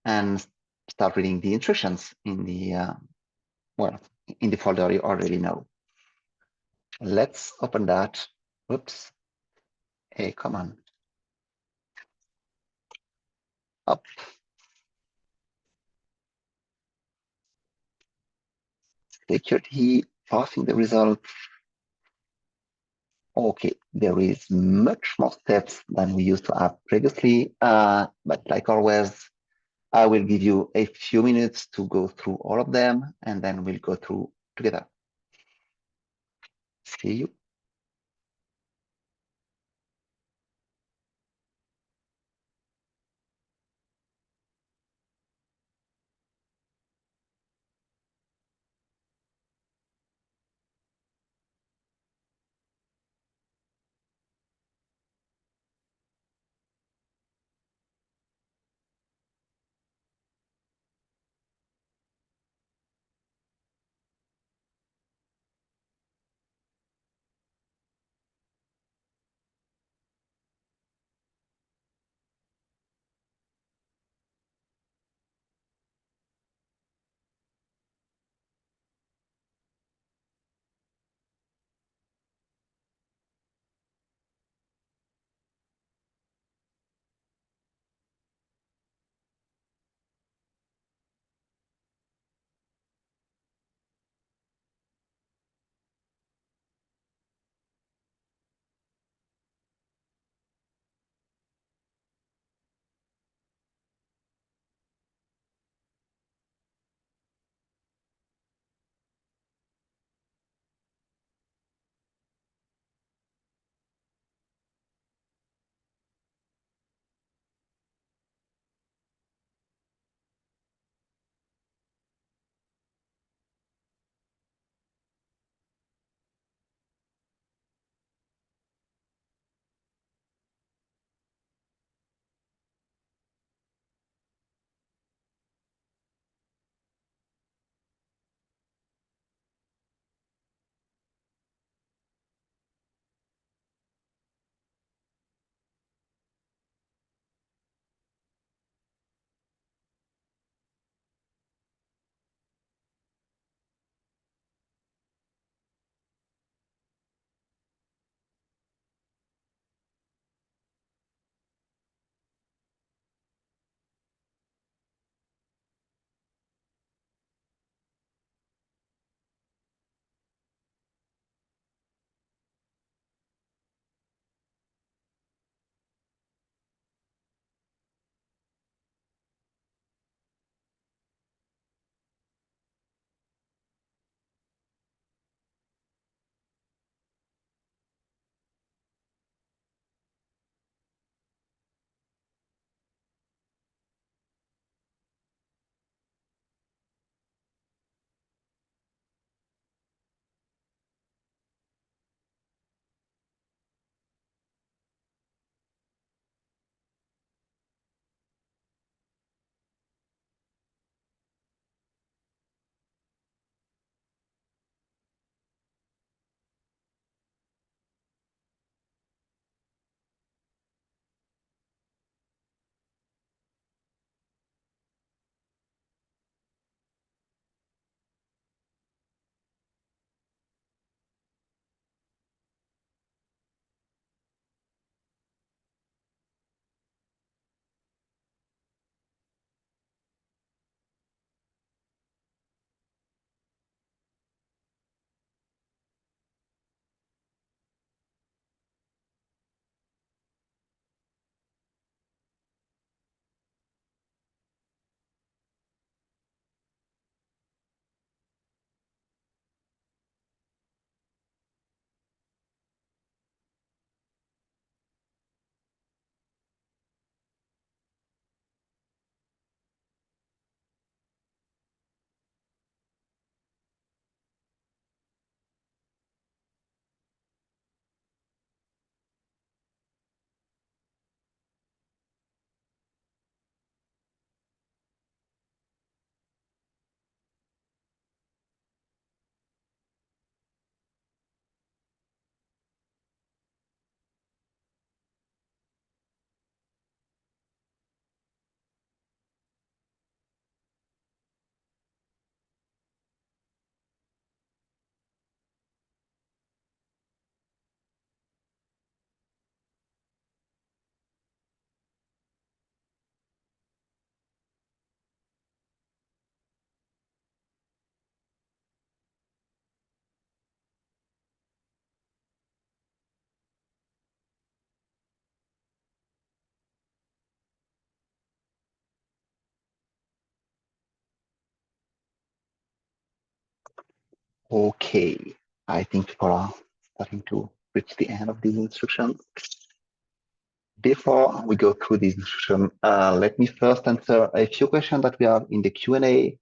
and start reading the instructions in the, well, in the folder you already know. Let's open that. Oops. Hey, come on. Up. Security, parsing the results. Okay, there is much more steps than we used to have previously, but like always, I will give you a few minutes to go through all of them, and then we'll go through together. See you. Okay, I think people are starting to reach the end of these instructions. Before we go through these instructions, let me first answer a few questions that we have in the Q&A.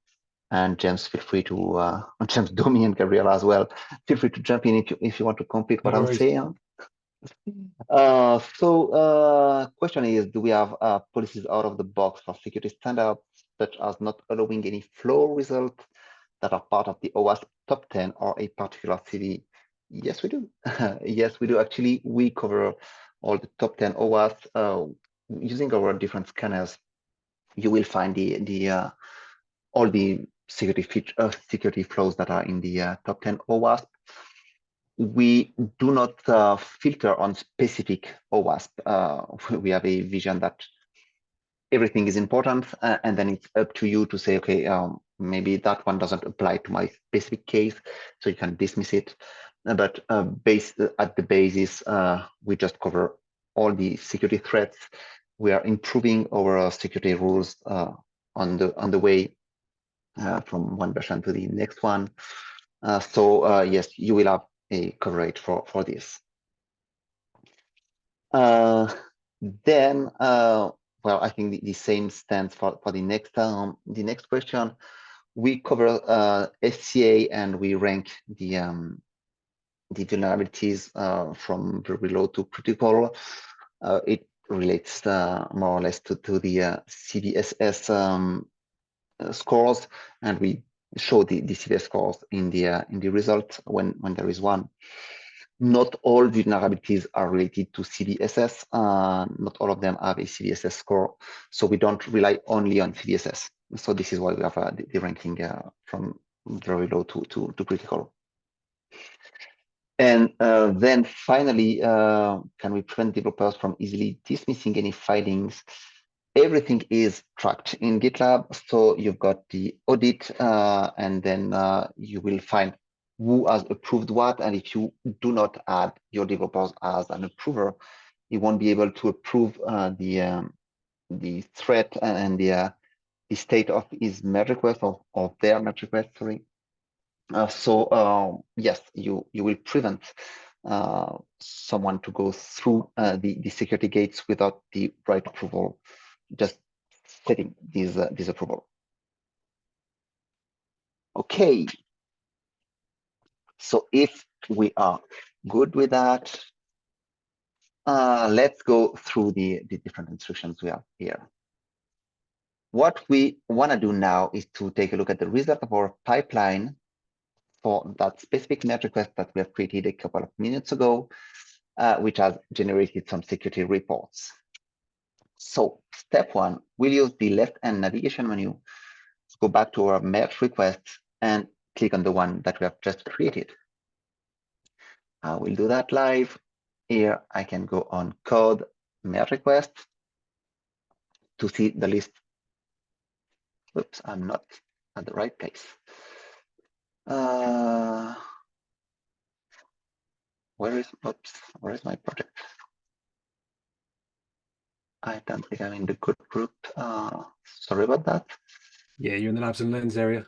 And James, feel free to, James, Domi and Gabriela as well, feel free to jump in if you want to complete what No I'm worries. saying. Question is, do we have policies out of the box for security standards, such as not allowing any flow results that are part of the OWASP top 10 or a particular CV? Yes, we do. Yes, we do. Actually, we cover all the top 10 OWASP using our different scanners. You will find all the security flows that are in the top 10 OWASP. We do not filter on specific OWASP. We have a vision that everything is important, and then it's up to you to say, okay, maybe that one doesn't apply to my specific case, so you can dismiss it. But based at the basis, we just cover all the security threats. We are improving our security rules on the way from one version to the next one. Yes, you will have a coverage for this. Well, I think the same stands for the next question. We cover SCA and we rank the vulnerabilities from very low to critical. It relates more or less to the CVSS scores, and we show the CVS scores in the result when there is one. Not all vulnerabilities are related to CVSS. Not all of them have a CVSS score, so we don't rely only on CVSS. So this is why we have the ranking from very low to critical. And then finally, can we prevent developers from easily dismissing any findings? Everything is tracked in GitLab. So you've got the audit, and then you will find who has approved what. And if you do not add your developers as an approver, you won't be able to approve the threat and the state of his merge request or their merge request, sorry. Yes, you will prevent someone to go through the security gates without the right approval, just setting this approval. Okay, so if we are good with that, let's go through the different instructions we have here. What we want to do now is to take a look at the result of our pipeline for that specific merge request that we have created a couple of minutes ago, which has generated some security reports. So step one, we'll use the left-hand navigation menu to go back to our merge request and click on the one that we have just created. I will do that live. Here I can go on code merge request to see the list. Oops, I'm not at the right place. Where is my project? I don't think I'm in the good group. Sorry about that. Yeah, you're in the labs and lens area.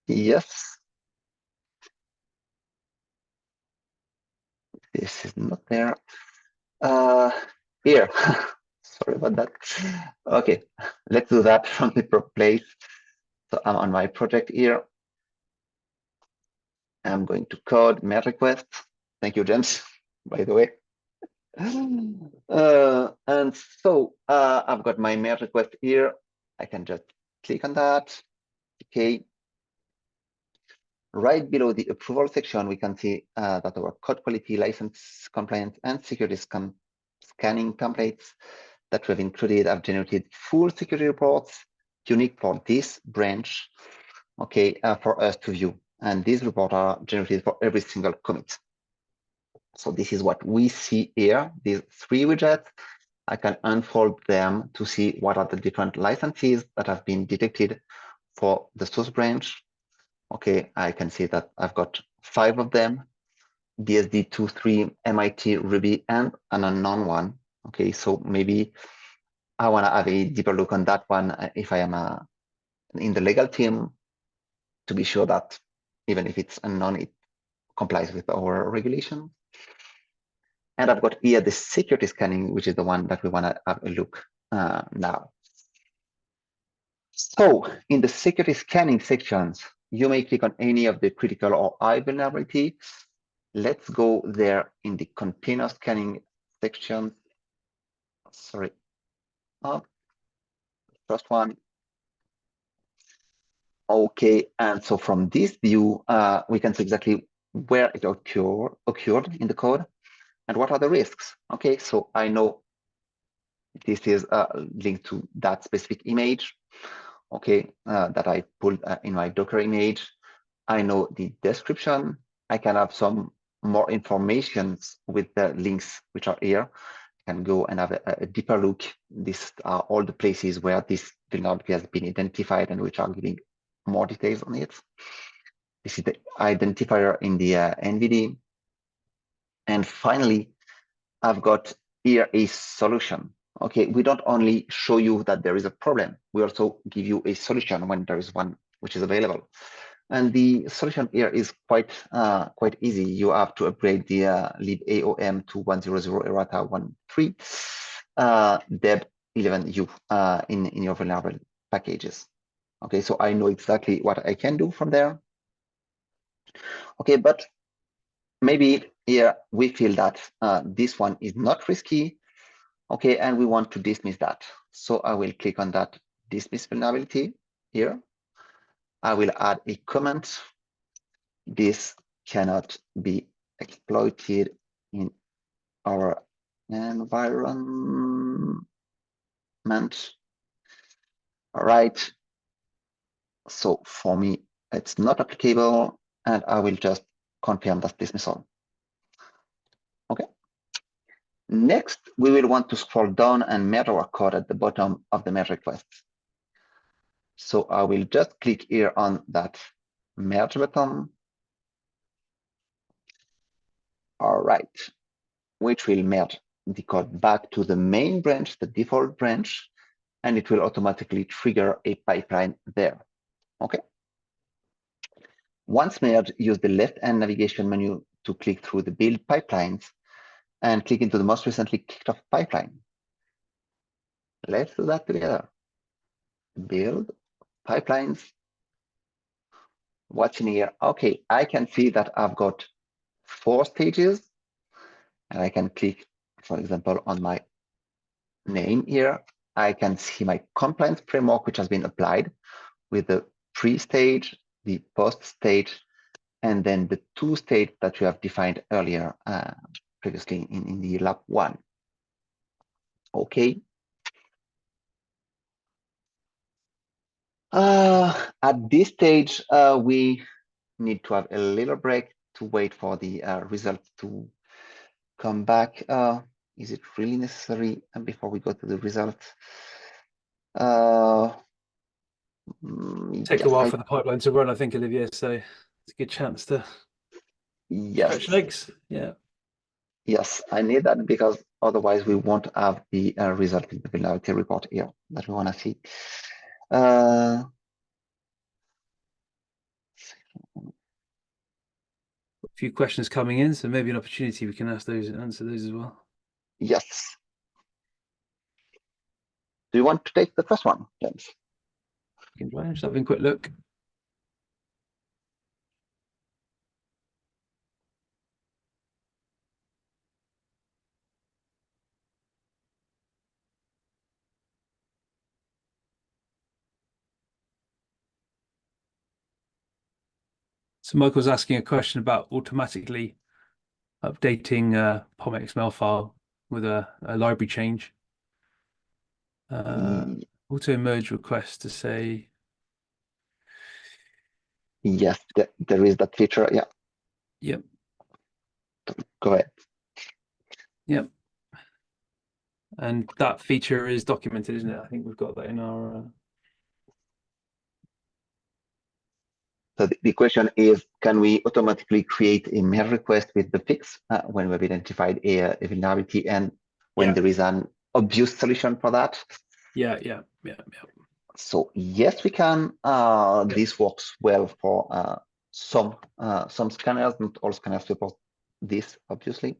Yes. This is not there. Here. Sorry about that. Okay, let's do that from the proper place. So I'm on my project here. I'm going to code merge request. Thank you, James, by the way. And so I've got my merge request here. I can just click on that. Okay. Right below the approval section, we can see that our code quality, license compliance, and security scanning templates that we've included have generated full security reports unique for this branch, okay, for us to view. And these reports are generated for every single commit. So this is what we see here, these three widgets. I can unfold them to see what are the different licenses that have been detected for the source branch. Okay, I can see that I've got 5 of them: BSD23, MIT, Ruby, and an unknown one. Okay, so maybe I want to have a deeper look on that one if I am in the legal team to be sure that even if it's unknown, it complies with our regulation. And I've got here the security scanning, which is the one that we want to have a look now. So in the security scanning sections, you may click on any of the critical or high vulnerability. Let's go there in the container scanning section. Sorry. First one. Okay, and so from this view, we can see exactly where it occurred in the code and what are the risks. Okay, so I know this is linked to that specific image, okay, that I pulled in my Docker image. I know the description. I can have some more information with the links which are here. I can go and have a deeper look. These are all the places where this vulnerability has been identified and which are giving more details on it. This is the identifier in the NVD. And finally, I've got here a solution. Okay, we don't only show you that there is a problem, we also give you a solution when there is one which is available. And the solution here is quite easy. You have to upgrade the libaom to 100 errata 13 deb 11u in your vulnerable packages. Okay, so I know exactly what I can do from there. Okay, but maybe here we feel that this one is not risky. Okay, and we want to dismiss that. So I will click on that dismiss vulnerability here. I will add a comment. This cannot be exploited in our environment. All right. So for me, it's not applicable, and I will just confirm that dismissal. Okay. Next, we will want to scroll down and merge our code at the bottom of the merge request. So I will just click here on that merge button. All right, which will merge the code back to the main branch, the default branch, and it will automatically trigger a pipeline there. Okay. Once merged, use the left-hand navigation menu to click through the build pipelines and click into the most recently kicked off pipeline. Let's do that together. Build pipelines. What's in here? Okay, I can see that I've got 4 stages, and I can click, for example, on my name here. I can see my compliance framework, which has been applied with the pre-stage, the post-stage, and then the 2 stages that you have defined earlier previously in the lab 1. Okay. At this stage, we need to have a little break to wait for the results to come back. Is it really necessary? And before we go to the results, take a while for the pipeline to run, I think, Olivier. So it's a good chance to stretch legs. Yeah. Yes, I need that because otherwise we won't have the result in the vulnerability report here that we want to see. A few questions coming in, so maybe an opportunity we can ask those and answer those as well. Yes. Do you want to take the first one, James? You can try. Just having a quick look. So Michael's asking a question about automatically updating POM XML file with a library change. Auto merge request to say. Yes, there is that feature. Yeah. Yep. Go ahead. Yep. And that feature is documented, isn't it? I think we've got that in our. So the question is, can we automatically create a merge request with the fix when we've identified a vulnerability and when there is an obvious solution for that? Yeah. So yes, we can. This works well for some scanners, not all scanners support this, obviously.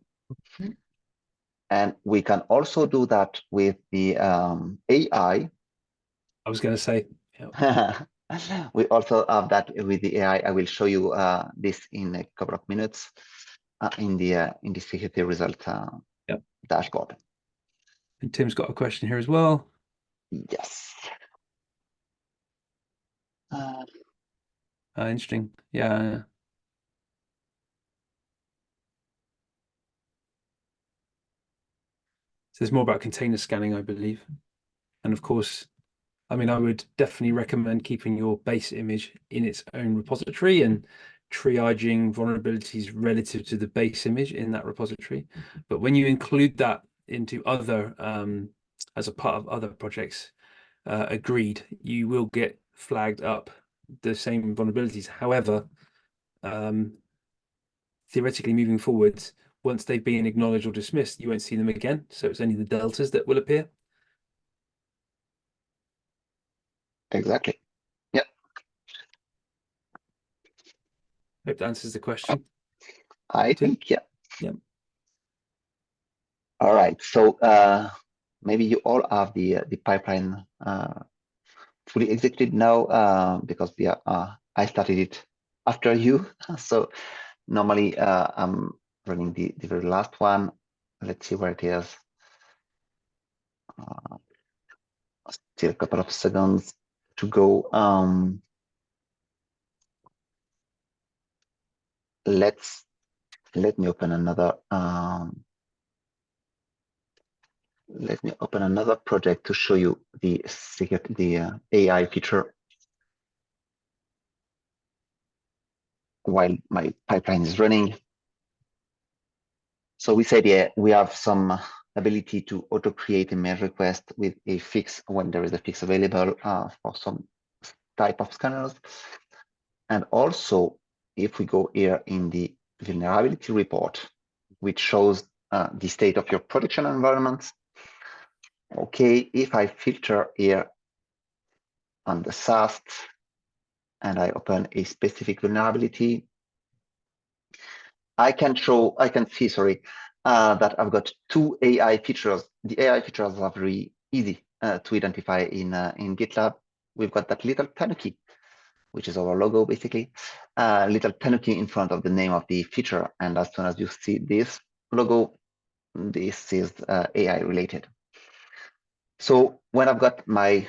And we can also do that with the AI. I was going to say, yeah. We also have that with the AI. I will show you this in a couple of minutes in the security result dashboard. And Tim's got a question here as well. Yes. Interesting. Yeah. So there's more about container scanning, I believe. And of course, I mean, I would definitely recommend keeping your base image in its own repository and triaging vulnerabilities relative to the base image in that repository. But when you include that into other, as a part of other projects, agreed, you will get flagged up the same vulnerabilities. However, theoretically moving forwards, once they've been acknowledged or dismissed, you won't see them again. So it's only the deltas that will appear. Exactly. Yeah. Hope that answers the question. I think, yeah. Yeah. All right. So maybe you all have the pipeline fully executed now because we are, I started it after you. So normally I'm running the very last one. Let's see where it is. Still a couple of seconds to go. Let me open another. Let me open another project to show you the AI feature while my pipeline is running. So we said, yeah, we have some ability to auto create a merge request with a fix when there is a fix available for some type of scanners. And also, if we go here in the vulnerability report, which shows the state of your production environment. Okay, if I filter here on the SAST and I open a specific vulnerability, I can see, sorry, that I've got two AI features. The AI features are very easy to identify in GitLab. We've got that little tanuki, which is our logo, basically, little tanuki in front of the name of the feature. And as soon as you see this logo, this is AI related. So when I've got my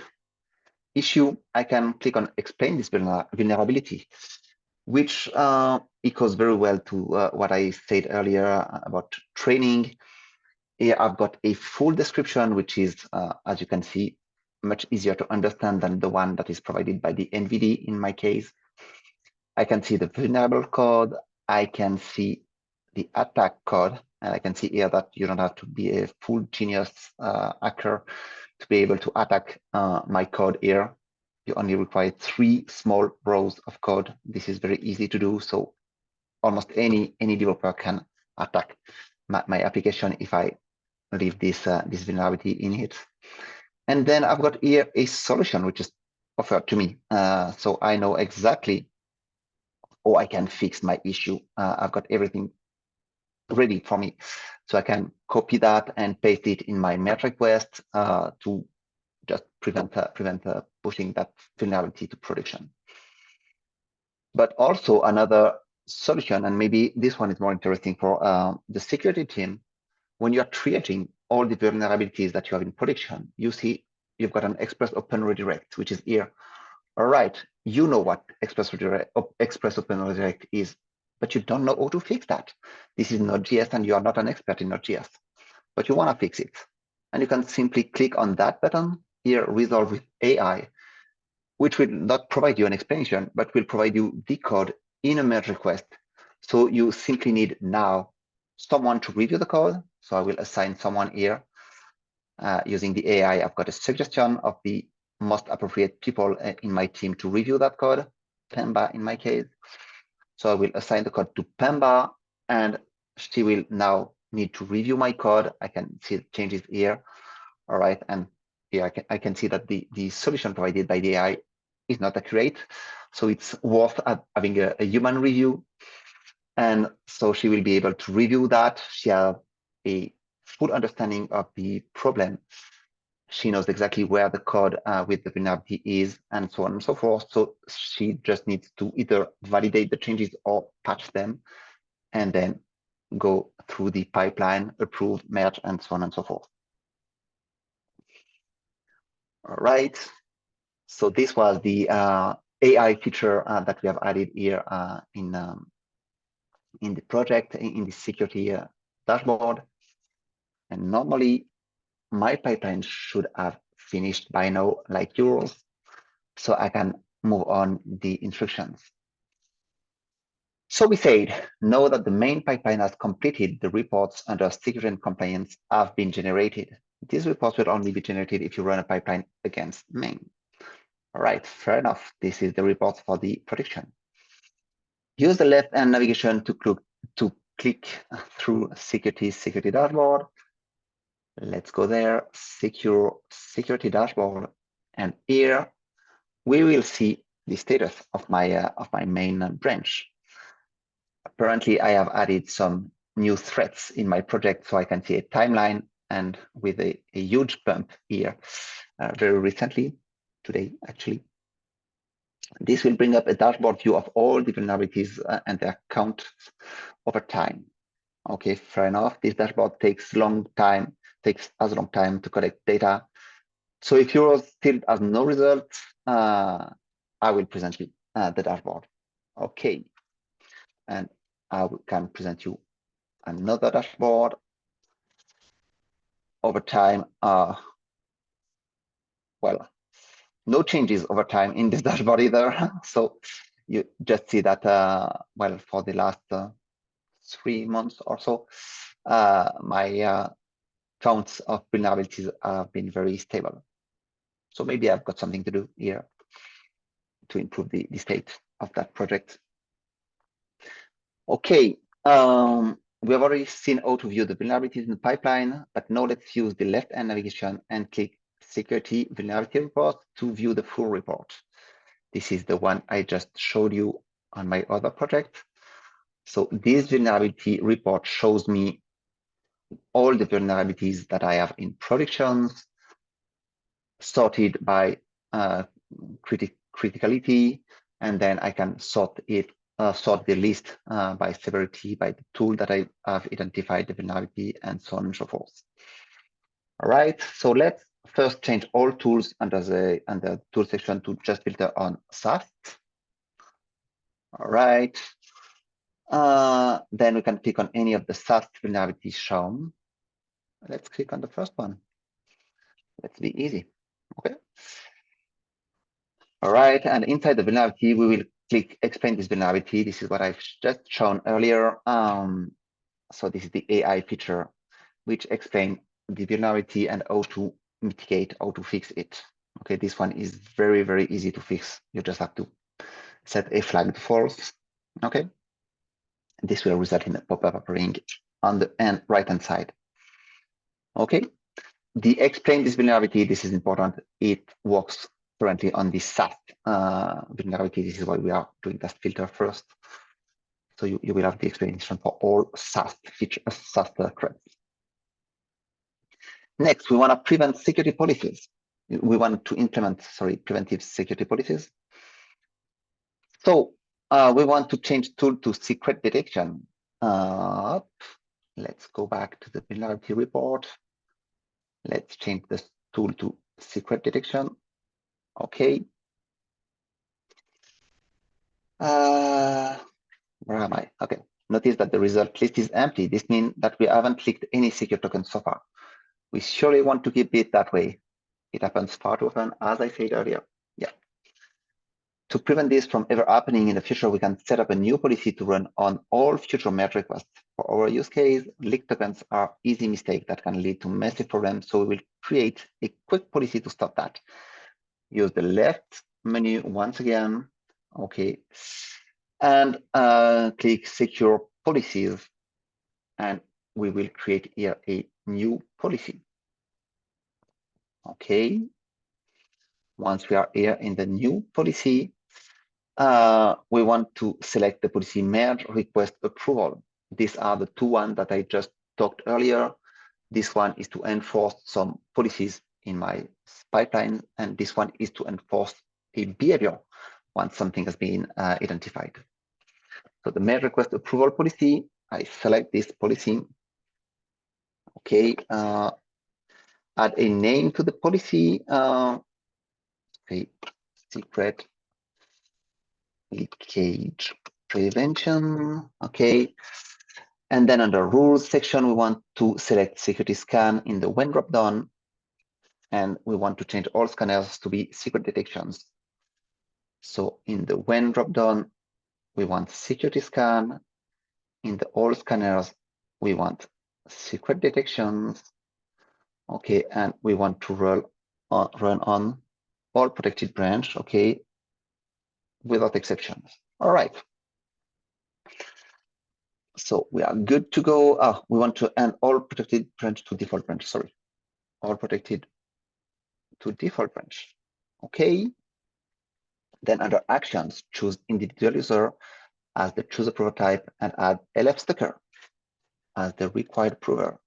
issue, I can click on explain this vulnerability, which echoes very well to what I said earlier about training. Here I've got a full description, which is, as you can see, much easier to understand than the one that is provided by the NVD in my case. I can see the vulnerable code. I can see the attack code. And I can see here that you don't have to be a full genius hacker to be able to attack my code here. You only require 3 small rows of code. This is very easy to do. So almost any developer can attack my application if I leave this vulnerability in it. And then I've got here a solution which is offered to me. So I know exactly how I can fix my issue. I've got everything ready for me. So I can copy that and paste it in my merge request to just prevent pushing that vulnerability to production. But also another solution, and maybe this one is more interesting for the security team. When you are triaging all the vulnerabilities that you have in production, you see you've got an express open redirect, which is here. All right, you know what express open redirect is, but you don't know how to fix that. This is Node.js and you are not an expert in Node.js, but you want to fix it. And you can simply click on that button here, resolve with AI, which will not provide you an explanation, but will provide you the code in a merge request. So you simply need now someone to review the code. So I will assign someone here using the AI. I've got a suggestion of the most appropriate people in my team to review that code, Pemba in my case. So I will assign the code to Pemba, and she will now need to review my code. I can see the changes here. All right, and here I can see that the solution provided by the AI is not accurate. So it's worth having a human review. And so she will be able to review that. She has a full understanding of the problem. She knows exactly where the code with the vulnerability is, and so on and so forth. So she just needs to either validate the changes or patch them, and then go through the pipeline, approve, merge, and so on and so forth. All right. So this was the AI feature that we have added here in the project, in the security dashboard. And normally, my pipeline should have finished by now, like yours, so I can move on the instructions. So we said, now that the main pipeline has completed, the reports under security and compliance have been generated. These reports will only be generated if you run a pipeline against main. All right, fair enough. This is the report for the production. Use the left-hand navigation to click through security dashboard. Let's go there, security dashboard, and here we will see the status of my main branch. Apparently, I have added some new threats in my project, so I can see a timeline and with a huge bump here very recently, today actually. This will bring up a dashboard view of all the vulnerabilities and their count over time. Okay, fair enough. This dashboard takes as long time to collect data. So if yours still has no results, I will present you the dashboard. Okay, and I can present you another dashboard. Over time, well, no changes over time in this dashboard either. So you just see that, well, for the last 3 months or so, my counts of vulnerabilities have been very stable. So maybe I've got something to do here to improve the state of that project. Okay, we have already seen how to view the vulnerabilities in the pipeline, but now let's use the left-hand navigation and click Security Vulnerability Report to view the full report. This is the one I just showed you on my other project. So this vulnerability report shows me all the vulnerabilities that I have in productions, sorted by criticality, and then I can sort the list by severity, by the tool that I have identified the vulnerability, and so on and so forth. All right, so let's first change all tools under the tool section to just filter on SAST. All right, then we can click on any of the SAST vulnerabilities shown. Let's click on the first one. Let's be easy. Okay. All right, and inside the vulnerability, we will click explain this vulnerability. This is what I've just shown earlier. So this is the AI feature, which explains the vulnerability and how to mitigate, how to fix it. Okay, this one is very, very easy to fix. You just have to set a flag to false. Okay, this will result in a pop-up appearing on the right-hand side. Okay, the explain this vulnerability, this is important. It works currently on the SAST vulnerability. This is why we are doing that filter first. So you will have the explanation for all SAST features, SAST threats. Next, we want to prevent security policies. We want to implement, preventive security policies. So we want to change tool to secret detection. Let's go back to the vulnerability report. Let's change this tool to secret detection. Okay. Where am I? Okay. Notice that the result list is empty. This means that we haven't clicked any secure tokens so far. We surely want to keep it that way. It happens far too often, as I said earlier. Yeah. To prevent this from ever happening in the future, we can set up a new policy to run on all future merge requests. For our use case, leaked tokens are easy mistakes that can lead to massive problems. So we will create a quick policy to stop that. Use the left menu once again. Okay. And click secure policies. And we will create here a new policy. Okay. Once we are here in the new policy, we want to select the policy merge request approval. These are the two ones that I just talked earlier. This one is to enforce some policies in my pipeline, and this one is to enforce a behavior once something has been identified. So the merge request approval policy, I select this policy. Okay, add a name to the policy, say secret leakage prevention. Okay, and then under rules section, we want to select security scan in the when dropdown, and we want to change all scanners to be secret detections. So in the when dropdown, we want security scan. In the all scanners, we want secret detections. Okay, and we want to run on all protected branch, okay, without exceptions. All right. So we are good to go. We want to end all protected branch to default branch, sorry. All protected to default branch. Okay. Then under actions, choose individual user as the chooser prototype and add LF sticker as the required prover.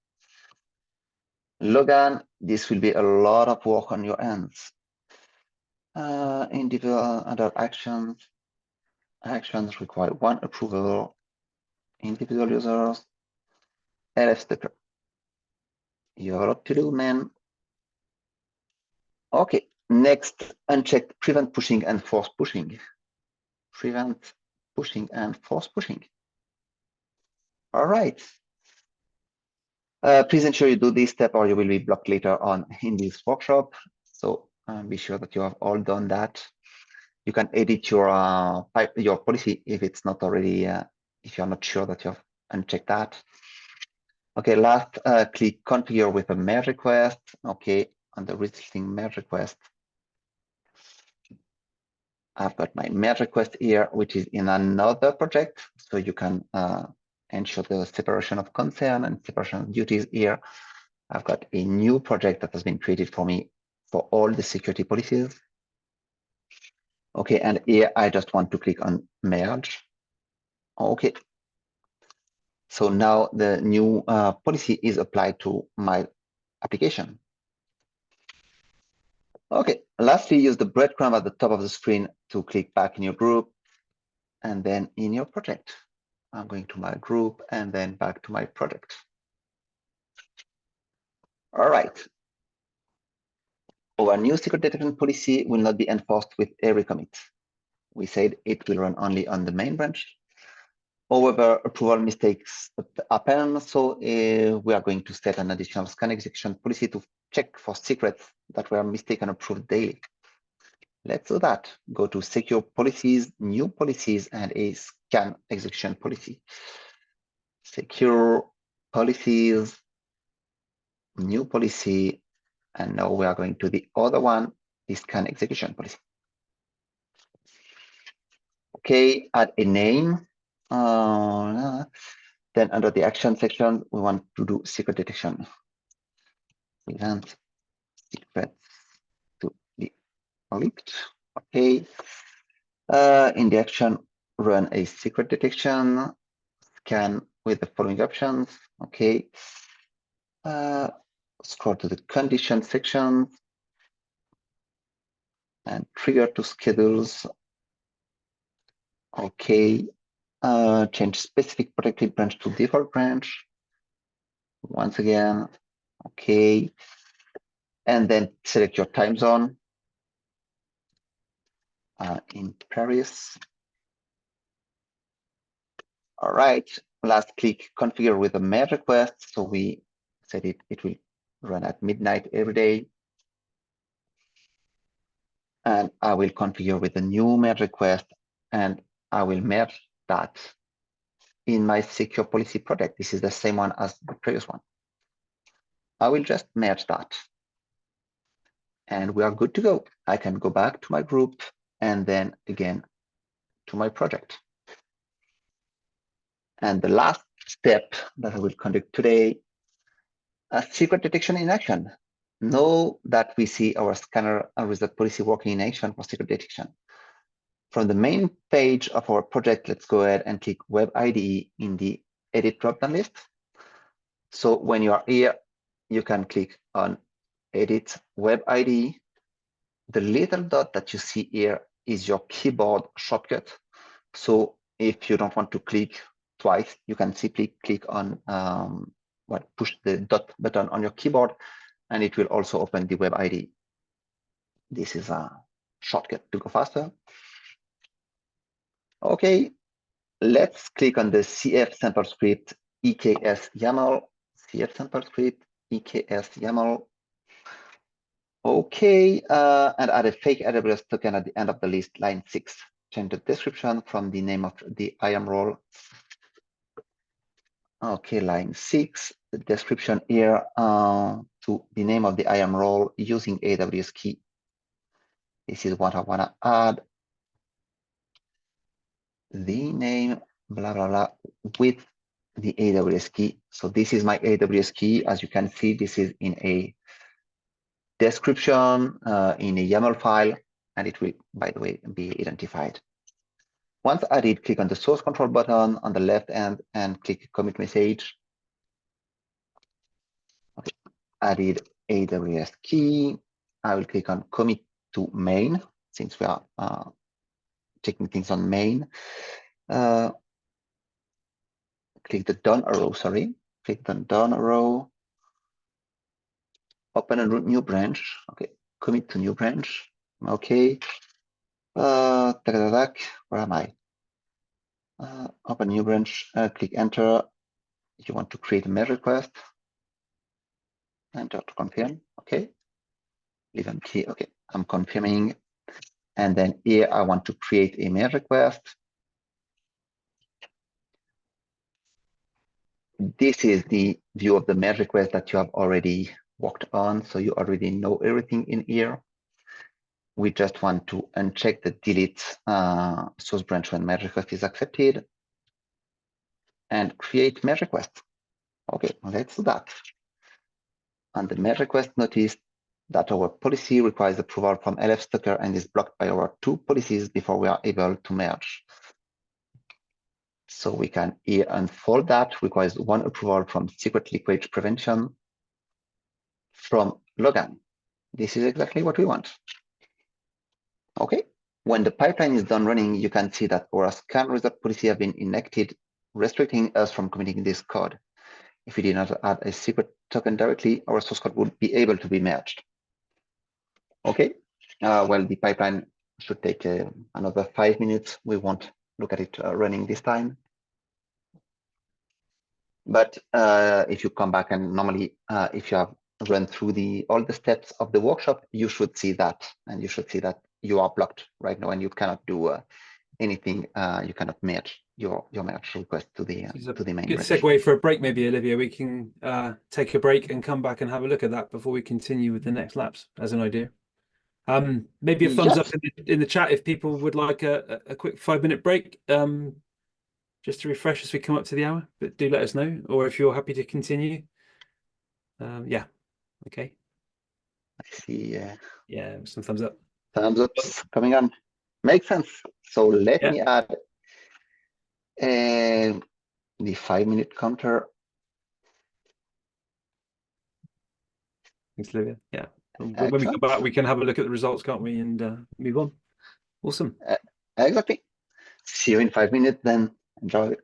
Logan, this will be a lot of work on your hands. Individual under actions require one approval. Individual users, LF sticker. You have a lot to do, man. Okay, next, uncheck prevent pushing and force pushing. Prevent pushing and force pushing. All right. Please ensure you do this step or you will be blocked later on in this workshop. So be sure that you have all done that. You can edit your policy if it's not already, if you're not sure that you have unchecked that. Okay, last, click configure with a merge request. Okay, on the resulting merge request, I've got my merge request here, which is in another project. So you can ensure the separation of concern and separation of duties here. I've got a new project that has been created for me for all the security policies. Okay, and here I just want to click on merge. Okay. So now the new policy is applied to my application. Okay, lastly, use the breadcrumb at the top of the screen to click back in your group and then in your project. I'm going to my group and then back to my project. All right. Our new secret detection policy will not be enforced with every commit. We said it will run only on the main branch. However, approval mistakes happen, so we are going to set an additional scan execution policy to check for secrets that were mistaken approved daily. Let's do that. Go to secure policies, new policies, and a scan execution policy. Secure policies, new policy, and now we are going to the other one, the scan execution policy. Okay, add a name. Then under the action section, we want to do secret detection. Prevent secrets to be leaked. Okay. In the action, run a secret detection, scan with the following options. Okay. Scroll to the condition section and trigger to schedules. Okay. Change specific protected branch to default branch. Once again, okay. And then select your time zone in Paris. All right. Last click configure with a merge request. So we said it will run at midnight every day. And I will configure with a new merge request and I will merge that in my secure policy project. This is the same one as the previous one. I will just merge that. And we are good to go. I can go back to my group and then again to my project. And the last step that I will conduct today, secret detection in action. Know that we see our scanner result policy working in action for secret detection. From the main page of our project, let's go ahead and click Web IDE in the Edit dropdown list. So when you are here, you can click on Edit Web IDE. The little dot that you see here is your keyboard shortcut. So if you don't want to click twice, you can simply click on push the dot button on your keyboard, and it will also open the Web IDE. This is a shortcut to go faster. Okay, let's click on the CF sample script EKS YAML, CF sample script EKS YAML. Okay, and add a fake AWS token at the end of the list, line 6. Change the description from the name of the IAM role. Okay, line 6, the description here to the name of the IAM role using AWS key. This is what I want to add. The name, blah, blah, blah, with the AWS key. So this is my AWS key. As you can see, this is in a description in a YAML file, and it will, by the way, be identified. Once added, click on the source control button on the left hand and click commit message. Okay. Added AWS key. I will click on commit to main since we are checking things on main. Click the down arrow, sorry. Click the down arrow. Open a new branch. Okay, commit to new branch. Okay. Where am I? Open new branch. Click enter. You want to create a merge request. Enter to confirm. Okay. Leave them key. Okay, I'm confirming. And then here I want to create a merge request. This is the view of the merge request that you have already worked on. So you already know everything in here. We just want to uncheck the delete source branch when merge request is accepted and create merge request. Okay, let's do that. On the merge request, notice that our policy requires approval from LF Stoker and is blocked by our 2 policies before we are able to merge. So we can here unfold that, requires 1 approval from secret leakage prevention from Logan. This is exactly what we want. Okay, when the pipeline is done running, you can see that our scan result policy have been enacted, restricting us from committing this code. If we did not add a secret token directly, our source code would be able to be merged. Okay, well, the pipeline should take another 5 minutes. We won't look at it running this time. But if you come back and normally, if you have run through all the steps of the workshop, you should see that, and you should see that you are blocked right now, and you cannot do anything. You cannot merge your merge request to the main. Good segue for a break, maybe, Olivia. We can take a break and come back and have a look at that before we continue with the next laps, as an idea. Maybe a thumbs up in the chat if people would like a quick 5-minute break, just to refresh as we come up to the hour. But do let us know, or if you're happy to continue. Yeah, okay. I see. Yeah, some thumbs up. Thumbs ups coming on. Makes sense. So let me add the 5-minute counter. Thanks, Olivia. Yeah. When we come back, we can have a look at the results, can't we? And move on. Awesome. Exactly. See you in 5 minutes then. Enjoy it.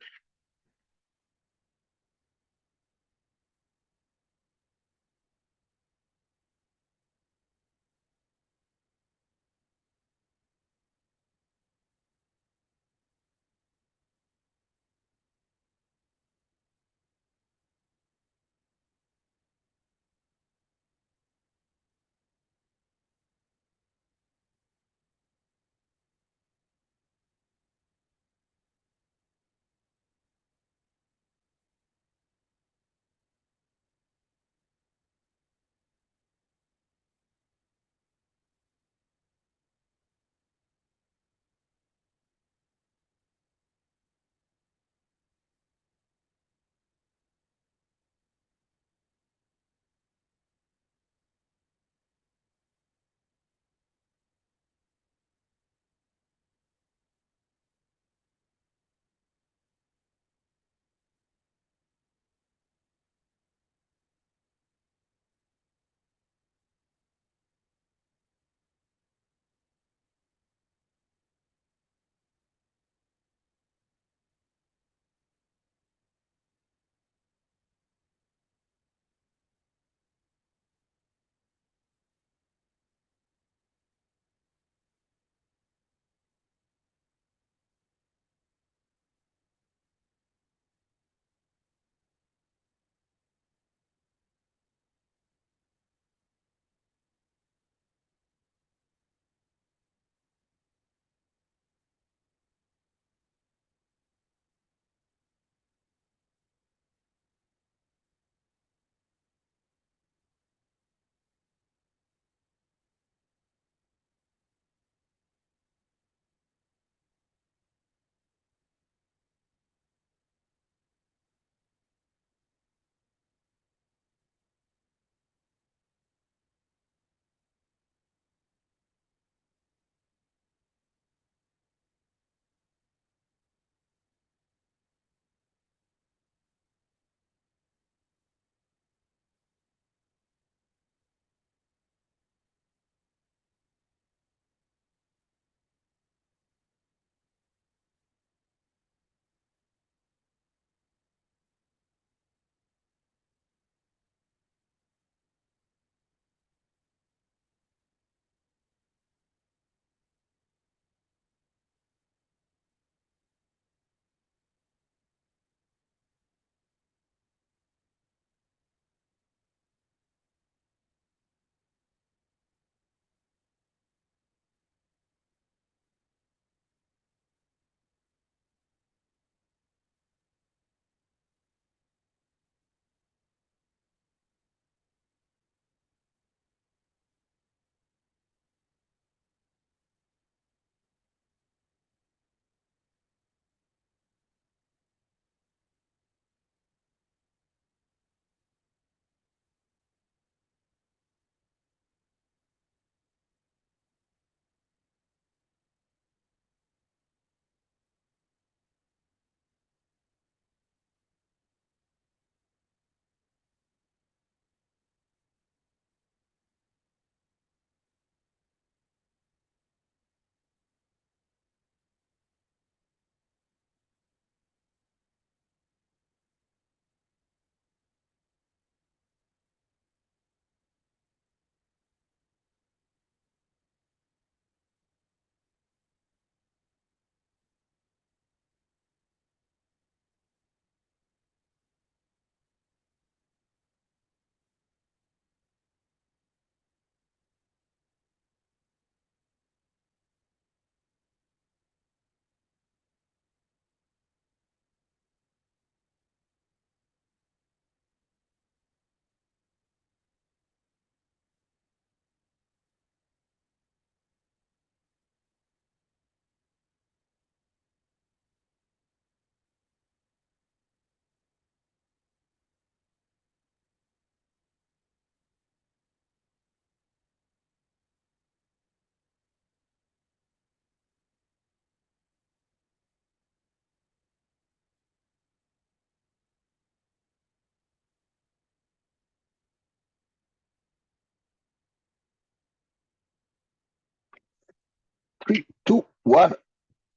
3, 2, 1,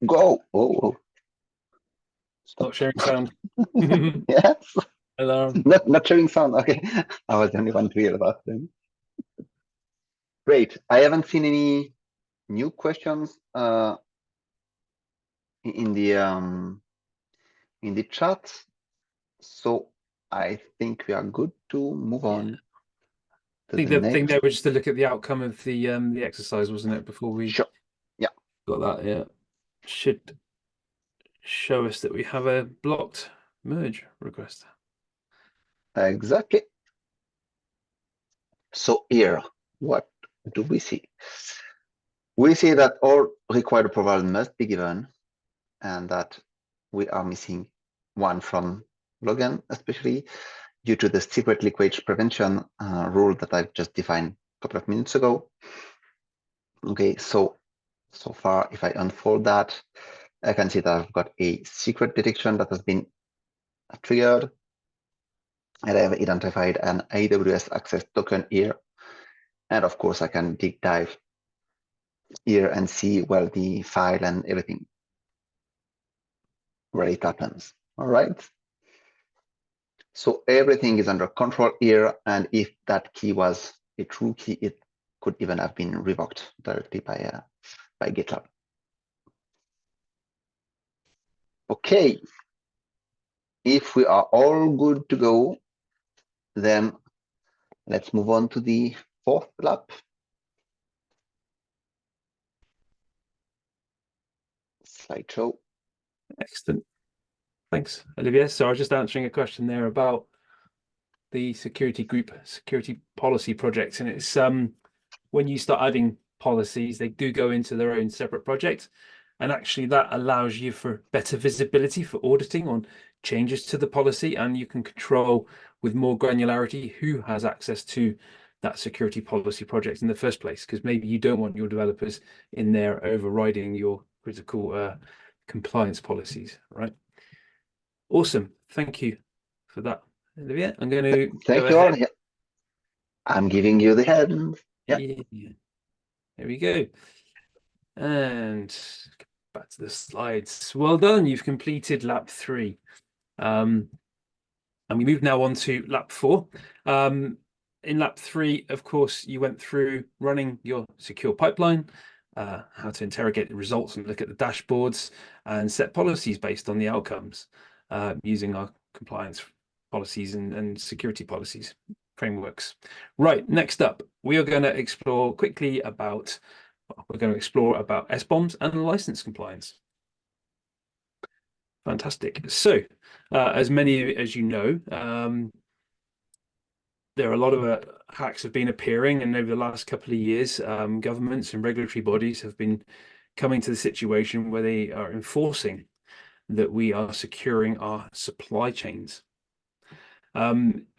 go. Oh. Stop sharing sound. Yes. Alarm. Not showing sound. Okay. I was the only one to hear about them. Great. I haven't seen any new questions in the chat. So I think we are good to move on. I think the thing there was just to look at the outcome of the exercise, wasn't it? Before we got that, yeah. Should show us that we have a blocked merge request. Exactly. So here, what do we see? We see that all required approval must be given, and that we are missing one from Logan, especially due to the secret leakage prevention rule that I've just defined a couple of minutes ago. Okay, so far, if I unfold that, I can see that I've got a secret detection that has been triggered, and I have identified an AWS access token here. And of course, I can deep dive here and see, well, the file and everything where it happens. All right. So everything is under control here. And if that key was a true key, it could even have been revoked directly by GitLab. Okay. If we are all good to go, then let's move on to the fourth lab. Slideshow. Excellent. Thanks, Olivier. So I was just answering a question there about the security group security policy project, and it's when you start adding policies, they do go into their own separate project, and actually that allows you for better visibility for auditing on changes to the policy, and you can control with more granularity who has access to that security policy project in the first place, because maybe you don't want your developers in there overriding your critical compliance policies, right? Awesome. Thank you for that, Olivia. I'm going to thank you all. Yeah. I'm giving you the hand. Yeah. There we go. And back to the slides. Well done. You've completed lap 3. And we move now on to lap 4. In lap 3, of course, you went through running your secure pipeline, how to interrogate the results and look at the dashboards and set policies based on the outcomes using our compliance policies and security policies frameworks. Right, next up, we are going to explore quickly about SBOMs and license compliance. Fantastic. So, as many as you know, there are a lot of hacks have been appearing, and over the last couple of years, governments and regulatory bodies have been coming to the situation where they are enforcing that we are securing our supply chains.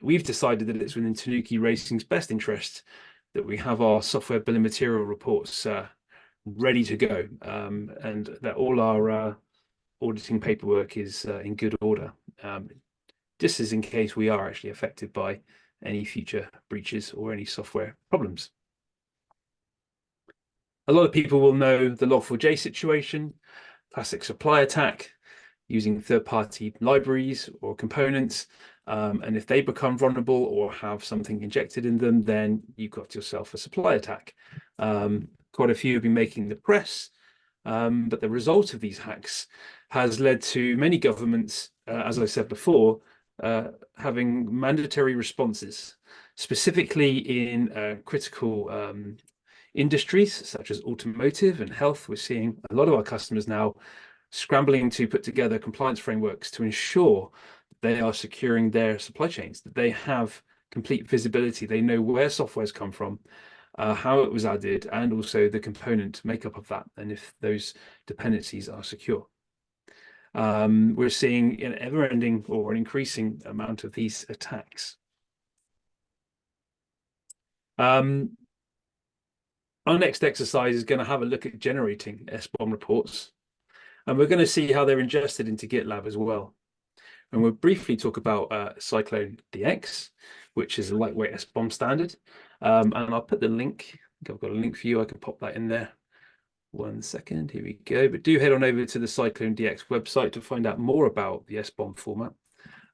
We've decided that it's within Tanuki Racing's best interest that we have our software bill of material reports ready to go, and that all our auditing paperwork is in good order. This is in case we are actually affected by any future breaches or any software problems. A lot of people will know the Log4j situation, classic supply attack using third-party libraries or components. And if they become vulnerable or have something injected in them, then you've got yourself a supply attack. Quite a few have been making the press, but the result of these hacks has led to many governments, as I said before, having mandatory responses, specifically in critical industries such as automotive and health. We're seeing a lot of our customers now scrambling to put together compliance frameworks to ensure they are securing their supply chains, that they have complete visibility. They know where software's come from, how it was added, and also the component makeup of that, and if those dependencies are secure. We're seeing an ever-ending or an increasing amount of these attacks. Our next exercise is going to have a look at generating SBOM reports, and we're going to see how they're ingested into GitLab as well. And we'll briefly talk about Cyclone DX, which is a lightweight SBOM standard. And I'll put the link. I've got a link for you. I can pop that in there 1 second, here we go. But do head on over to the Cyclone DX website to find out more about the SBOM format.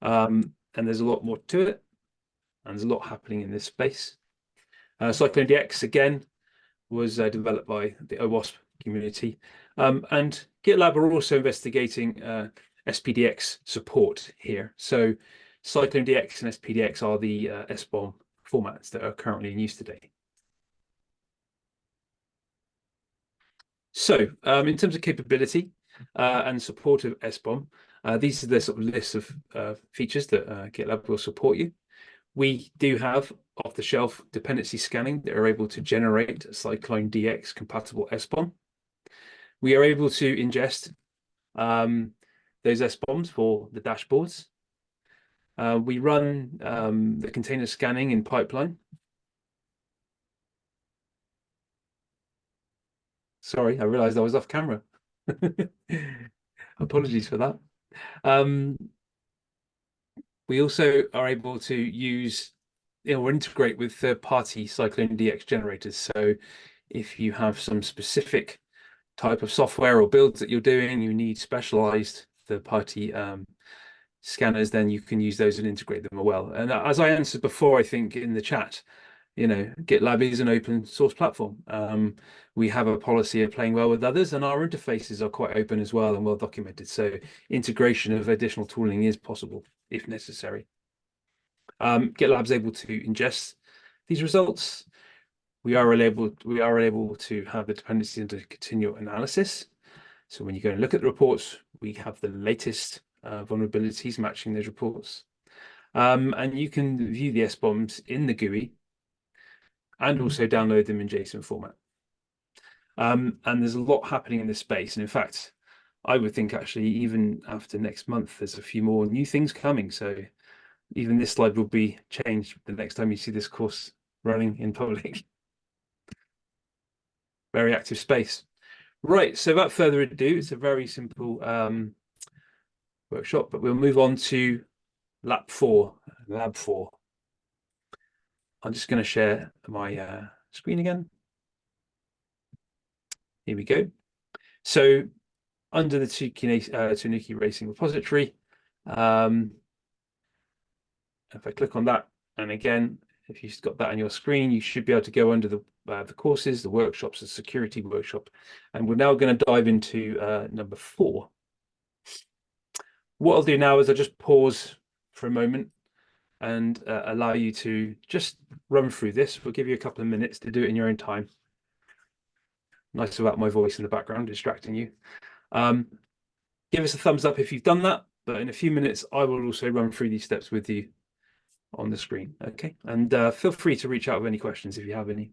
And there's a lot more to it, and there's a lot happening in this space. Cyclone DX, again, was developed by the OWASP community. And GitLab are also investigating SPDX support here. So Cyclone DX and SPDX are the SBOM formats that are currently in use today. So in terms of capability and support of SBOM, these are the sort of list of features that GitLab will support you. We do have off-the-shelf dependency scanning that are able to generate a Cyclone DX compatible SBOM. We are able to ingest those SBOMs for the dashboards. We run the container scanning in pipeline. Sorry, I realized I was off camera. Apologies for that. We also are able to use or integrate with third-party Cyclone DX generators. So if you have some specific type of software or builds that you're doing, you need specialized third-party scanners, then you can use those and integrate them well. And as I answered before, I think in the chat, you know, GitLab is an open source platform. We have a policy of playing well with others, and our interfaces are quite open as well and well documented. So integration of additional tooling is possible if necessary. GitLab's able to ingest these results. We are able to have the dependencies into continual analysis. So when you go and look at the reports, we have the latest vulnerabilities matching those reports. And you can view the SBOMs in the GUI and also download them in JSON format. And there's a lot happening in this space. And in fact, I would think actually even after next month, there's a few more new things coming. So even this slide will be changed the next time you see this course running in public. Very active space. Right, so without further ado, it's a very simple workshop, but we'll move on to lab 4. I'm just going to share my screen again. Here we go. So under the Tanuki Racing repository, if I click on that, and again, if you've got that on your screen, you should be able to go under the courses, the workshops, the security workshop. And we're now going to dive into number 4. What I'll do now is I'll just pause for a moment and allow you to just run through this. We'll give you a couple of minutes to do it in your own time. Nice about my voice in the background distracting you. Give us a thumbs up if you've done that, but in a few minutes, I will also run through these steps with you on the screen. Okay, and feel free to reach out with any questions if you have any.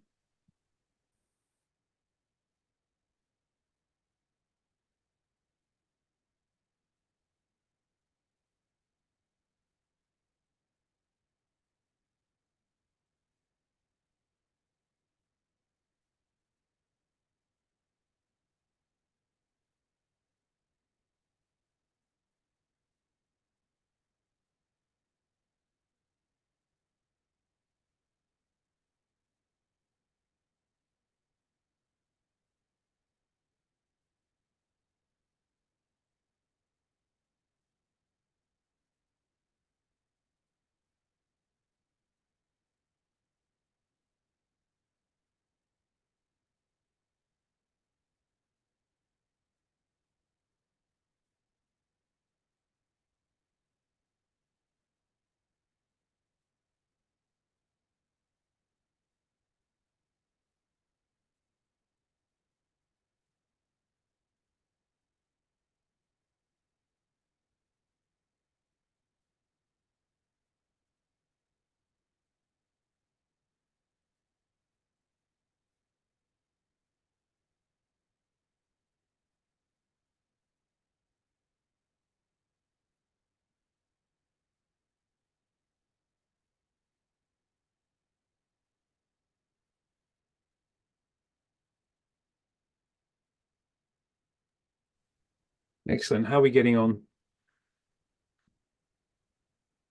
Excellent. How are we getting on? I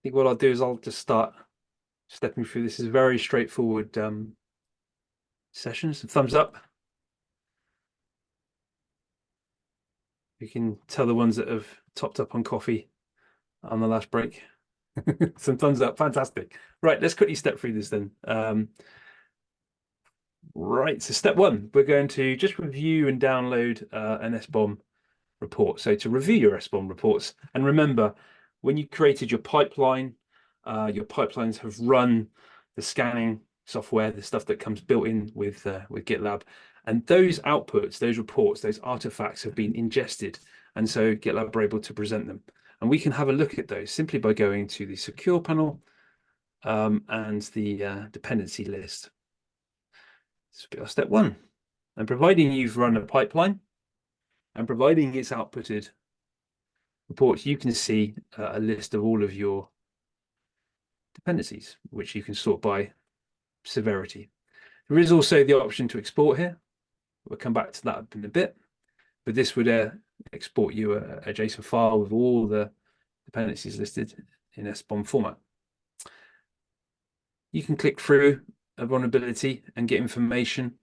think what I'll do is I'll just start stepping through. This is a very straightforward session. So thumbs up. You can tell the ones that have topped up on coffee on the last break. Some thumbs up, fantastic. Right, let's quickly step through this then. Right, so step one, we're going to just review and download an SBOM report. So to review your SBOM reports, and remember, when you created your pipelines have run the scanning software, the stuff that comes built in with GitLab, and those outputs, those reports, those artifacts have been ingested, and so GitLab are able to present them. And we can have a look at those simply by going to the secure panel and the dependency list. So step one, and providing you've run a pipeline and providing it's outputted reports, you can see a list of all of your dependencies, which you can sort by severity. There is also the option to export here. We'll come back to that in a bit, but this would export you a JSON file with all the dependencies listed in SBOM format. You can click through a vulnerability and get information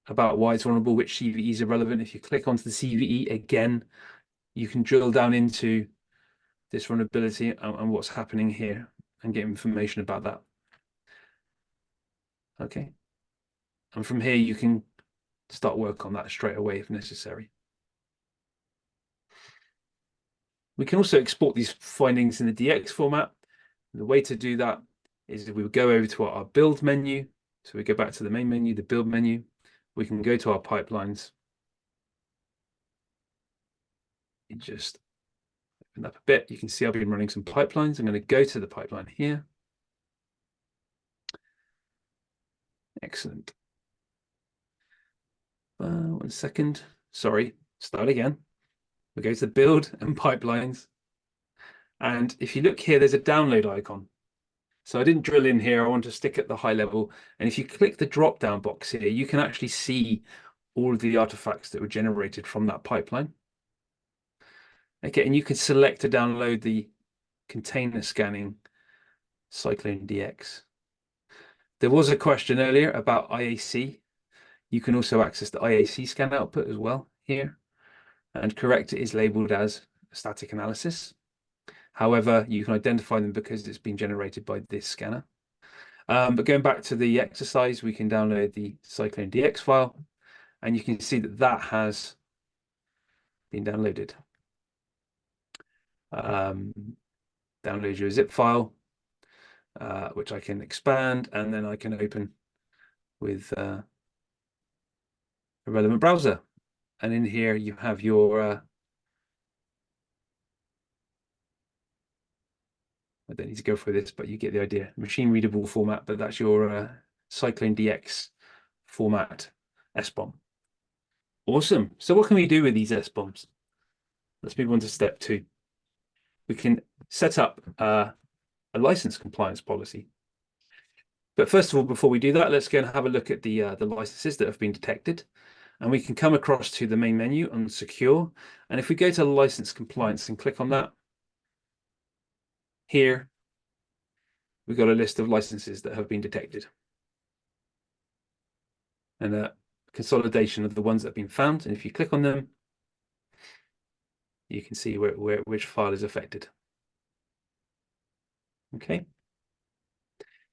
about why it's vulnerable, which CVEs are relevant. If you click onto the CVE again, you can drill down into this vulnerability and what's happening here and get information about that. Okay. And from here, you can start work on that straight away if necessary. We can also export these findings in the DX format. The way to do that is we would go over to our build menu. So we go back to the main menu, the build menu. We can go to our pipelines. You just open up a bit. You can see I've been running some pipelines. I'm going to go to the pipeline here. Excellent. 1 second. Sorry, start again. We go to build and pipelines. And if you look here, there's a download icon. So I didn't drill in here. I want to stick at the high level. And if you click the drop down box here, you can actually see all of the artifacts that were generated from that pipeline. Okay, and you can select to download the container scanning Cyclone DX. There was a question earlier about IAC. You can also access the IAC scan output as well here. And correct, it is labeled as static analysis. However, you can identify them because it's been generated by this scanner. But going back to the exercise, we can download the Cyclone DX file, and you can see that that has been downloaded. Download your zip file, which I can expand, and then I can open with a relevant browser. And in here, you have your I don't need to go through this, but you get the idea. Machine readable format, but that's your Cyclone DX format SBOM. Awesome. So what can we do with these SBOMs? Let's move on to step two. We can set up a license compliance policy. But first of all, before we do that, let's go and have a look at the licenses that have been detected. And we can come across to the main menu on secure. And if we go to license compliance and click on that, here, we've got a list of licenses that have been detected. And a consolidation of the ones that have been found. And if you click on them, you can see which file is affected. Okay.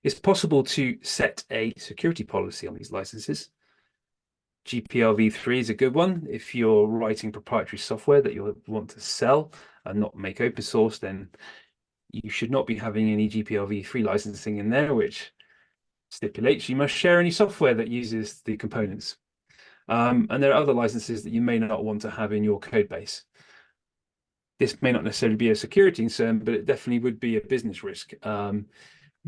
It's possible to set a security policy on these licenses. GPLv3 is a good one. If you're writing proprietary software that you want to sell and not make open source, then you should not be having any GPLv3 licensing in there, which stipulates you must share any software that uses the components. And there are other licenses that you may not want to have in your code base. This may not necessarily be a security concern, but it definitely would be a business risk.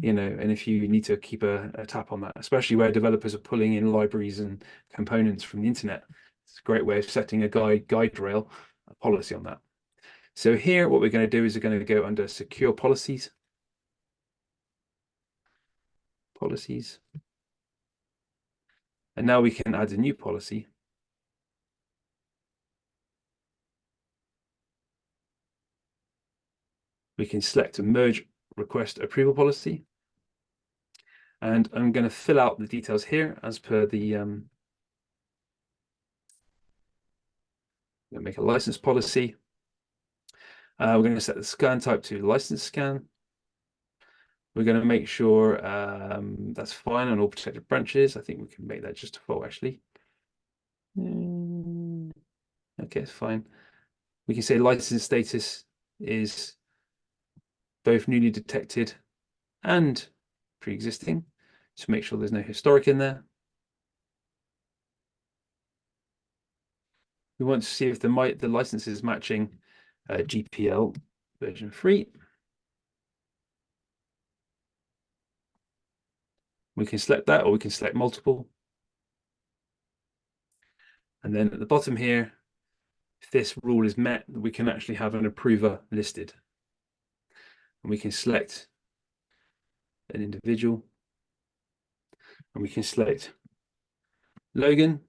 You know, and if you need to keep a tap on that, especially where developers are pulling in libraries and components from the internet, it's a great way of setting a guide rail, a policy on that. So here, what we're going to do is we're going to go under secure policies. And now we can add a new policy. We can select a merge request approval policy. And I'm going to fill out the details here as per the We're going to make a license policy. We're going to set the scan type to license scan. We're going to make sure that's fine on all protected branches. I think we can make that just default, actually. Okay, it's fine. We can say license status is both newly detected and pre-existing to make sure there's no historic in there. We want to see if the license is matching GPL version 3. We can select that, or we can select multiple. And then at the bottom here, if this rule is met, we can actually have an approver listed. And we can select an individual. And we can select Logan.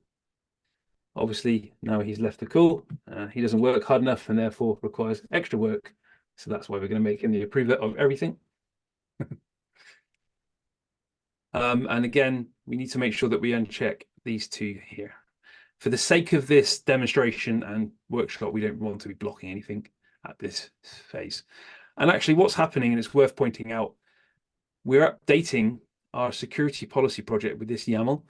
Obviously, now he's left the call. He doesn't work hard enough and therefore requires extra work. So that's why we're going to make him the approver of everything. And again, we need to make sure that we uncheck these two here. For the sake of this demonstration and workshop, we don't want to be blocking anything at this phase. And actually what's happening, and it's worth pointing out, we're updating our security policy project with this YAML.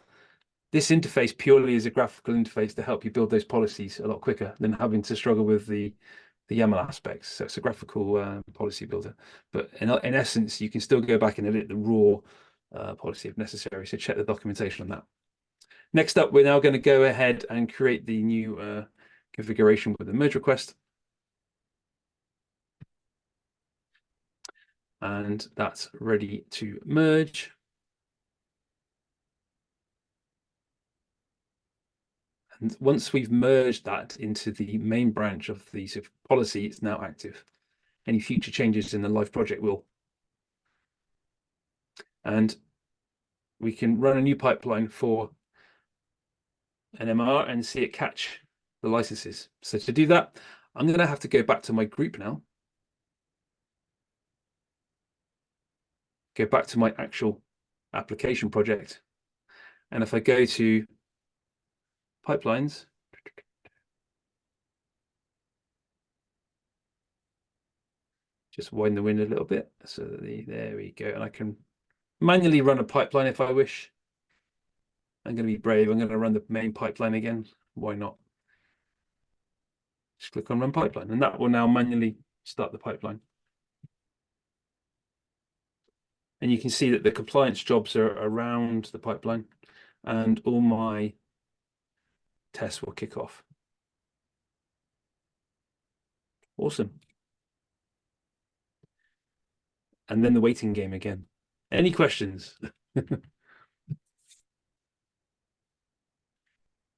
This interface purely is a graphical interface to help you build those policies a lot quicker than having to struggle with the YAML aspects. So it's a graphical policy builder. But in essence, you can still go back and edit the raw policy if necessary. So check the documentation on that. Next up, we're now going to go ahead and create the new configuration with the merge request. And that's ready to merge. And once we've merged that into the main branch of the policy, it's now active. Any future changes in the live project will. And we can run a new pipeline for an MR and see it catch the licenses. So to do that, I'm going to have to go back to my group now. Go back to my actual application project. And if I go to pipelines, just widen the window a little bit. So there we go. And I can manually run a pipeline if I wish. I'm going to be brave. I'm going to run the main pipeline again. Why not? Just click on run pipeline, and that will now manually start the pipeline. And you can see that the compliance jobs are around the pipeline, and all my tests will kick off. Awesome. And then the waiting game again. Any questions?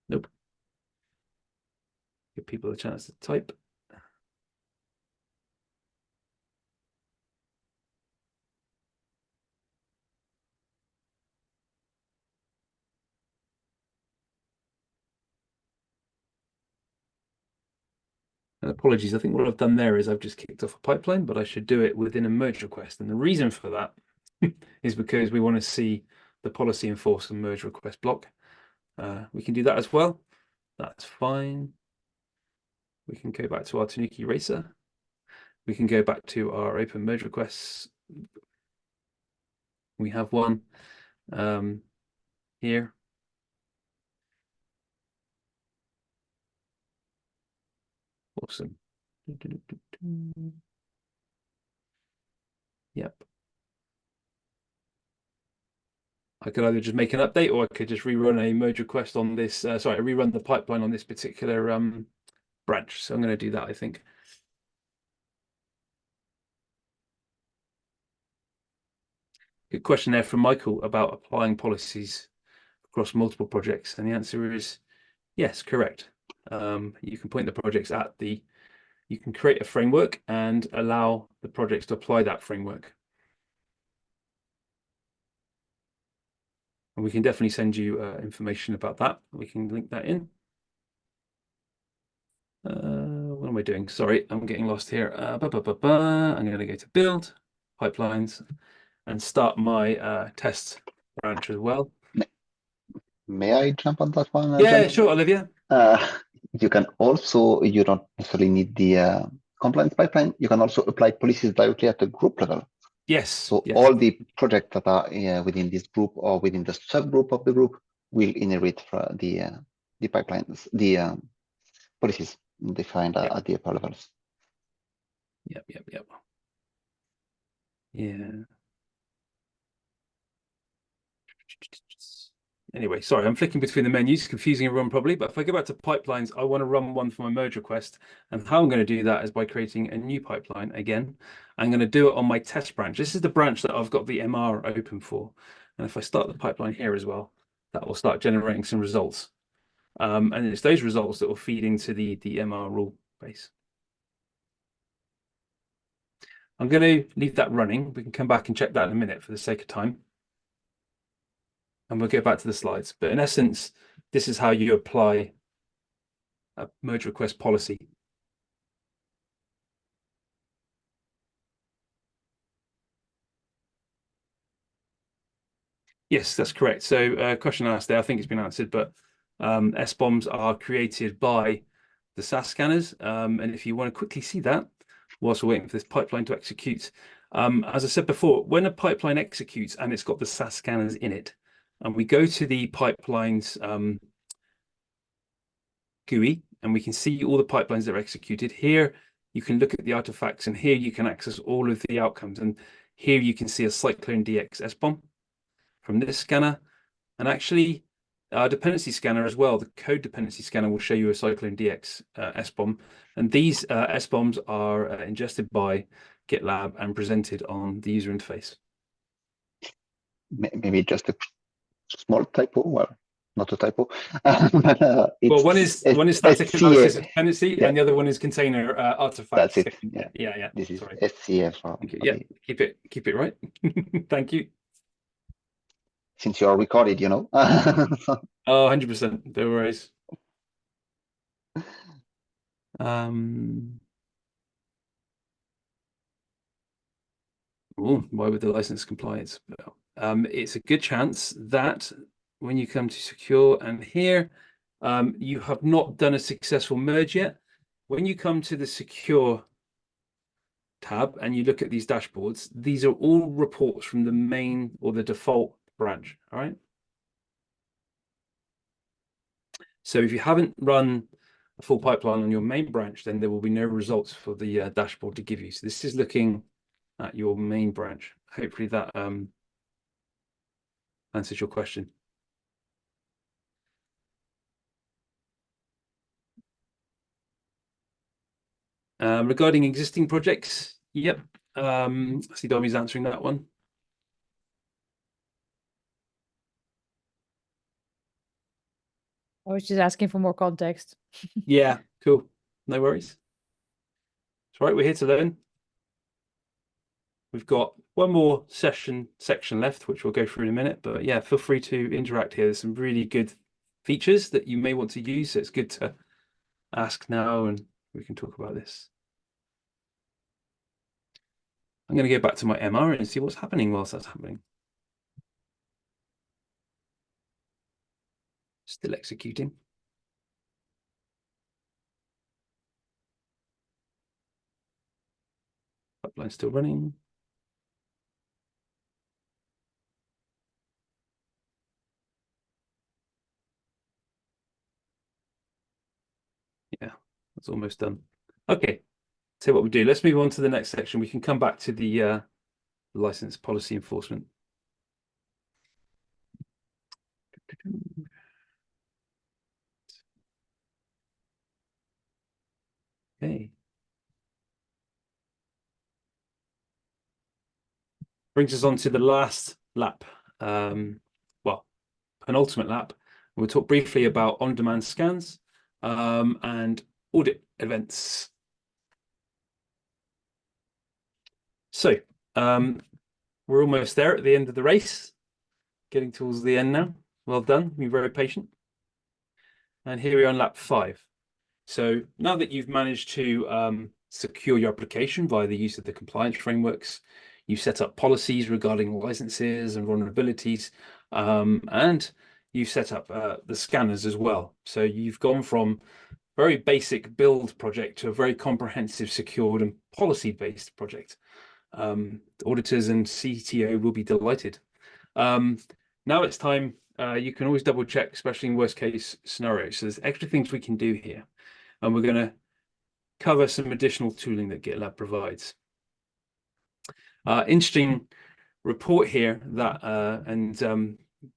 Nope. Give people a chance to type. And apologies, I think what I've done there is I've just kicked off a pipeline, but I should do it within a merge request. And the reason for that is because we want to see the policy enforce and merge request block. We can do that as well. That's fine. We can go back to our Tanuki Racer. We can go back to our open merge requests. We have one here. Awesome. Yep. I could either just make an update, or I could just rerun a merge request on this. Sorry, rerun the pipeline on this particular branch. So I'm going to do that, I think. Good question there from Michael about applying policies across multiple projects. And the answer is yes, correct. You can point the projects at you can create a framework and allow the projects to apply that framework. And we can definitely send you information about that. We can link that in. What am I doing? Sorry, I'm getting lost here. I'm going to go to build, pipelines, and start my test branch as well. May I jump on that one? Yeah, sure, Olivia. You can also, you don't necessarily need the compliance pipeline. You can also apply policies directly at the group level. Yes. So yes. all the projects that are within this group or within the subgroup of the group will inherit from the pipelines, the policies defined Yep. at the upper levels. Yep. Yeah. Anyway, sorry, I'm flicking between the menus, confusing everyone probably, but if I go back to pipelines, I want to run one for my merge request. And how I'm going to do that is by creating a new pipeline again. I'm going to do it on my test branch. This is the branch that I've got the MR open for. And if I start the pipeline here as well, that will start generating some results. And it's those results that will feed into the MR rule base. I'm going to leave that running. We can come back and check that in a minute for the sake of time. And we'll get back to the slides. But in essence, this is how you apply a merge request policy. Yes, that's correct. So question asked there, I think it's been answered, but SBOMs are created by the SAS scanners. And if you want to quickly see that, whilst we're waiting for this pipeline to execute, as I said before, when a pipeline executes and it's got the SAS scanners in it, and we go to the pipelines GUI, and we can see all the pipelines that are executed. Here, you can look at the artifacts, and here you can access all of the outcomes. And here you can see a Cyclone DX SBOM from this scanner. And actually, our dependency scanner as well, the code dependency scanner will show you a Cyclone DX SBOM. And these SBOMs are ingested by GitLab and presented on the user interface. Maybe just a small typo. Well, not a typo. Well, one is static analysis of dependency, and the other one is container artifacts. That's it. Yeah. This is Sorry. SCF. Yeah, keep it right. Thank you. Since you are recorded, you know. Oh, 100%. No worries. Why would the license compliance? It's a good chance that when you come to secure and here, you have not done a successful merge yet. When you come to the secure tab and you look at these dashboards, these are all reports from the main or the default branch. All right. So if you haven't run a full pipeline on your main branch, then there will be no results for the dashboard to give you. So this is looking at your main branch. Hopefully that answers your question. Regarding existing projects, yep. I see Domi's answering that one. I was just asking for more context. Yeah, cool. No worries. It's all right, we're here to learn. We've got one more section left, which we'll go through in a minute. But yeah, feel free to interact here. There's some really good features that you may want to use. So it's good to ask now and we can talk about this. I'm going to go back to my MR and see what's happening whilst that's happening. Still executing. Pipeline still running. Yeah, that's almost done. Okay, so what we do, let's move on to the next section. We can come back to the license policy enforcement. Okay. Brings us on to the last lap. Well, penultimate lap. We'll talk briefly about on-demand scans and audit events. So we're almost there at the end of the race, getting towards the end now. Well done, you're very patient. And here we are on lap 5. So now that you've managed to secure your application via the use of the compliance frameworks, you set up policies regarding licenses and vulnerabilities, and you've set up the scanners as well. So you've gone from very basic build project to a very comprehensive, secured and policy-based project. Auditors and CTO will be delighted. Now it's time. You can always double check, especially in worst case scenarios. So there's extra things we can do here. And we're going to cover some additional tooling that GitLab provides. Interesting report here that,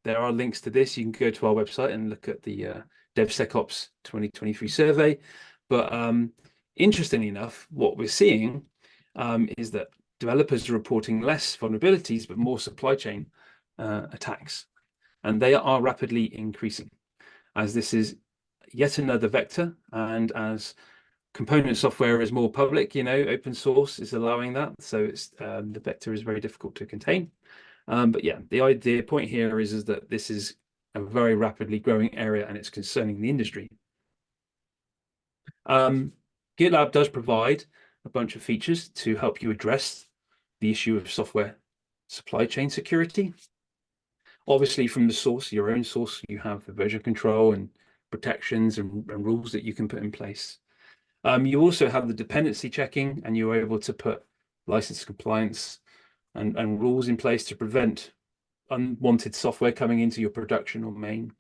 there are links to this. You can go to our website and look at the DevSecOps 2023 survey. But interestingly enough, what we're seeing is that developers are reporting less vulnerabilities, but more supply chain attacks. And they are rapidly increasing as this is yet another vector. And as component software is more public, open source is allowing that. So it's the vector is very difficult to contain. But yeah, the point here is that this is a very rapidly growing area and it's concerning the industry. GitLab does provide a bunch of features to help you address the issue of software supply chain security. Obviously, from the source, your own source, you have the version control and protections and rules that you can put in place. You also have the dependency checking, and you're able to put license compliance and rules in place to prevent unwanted software coming into your production or main.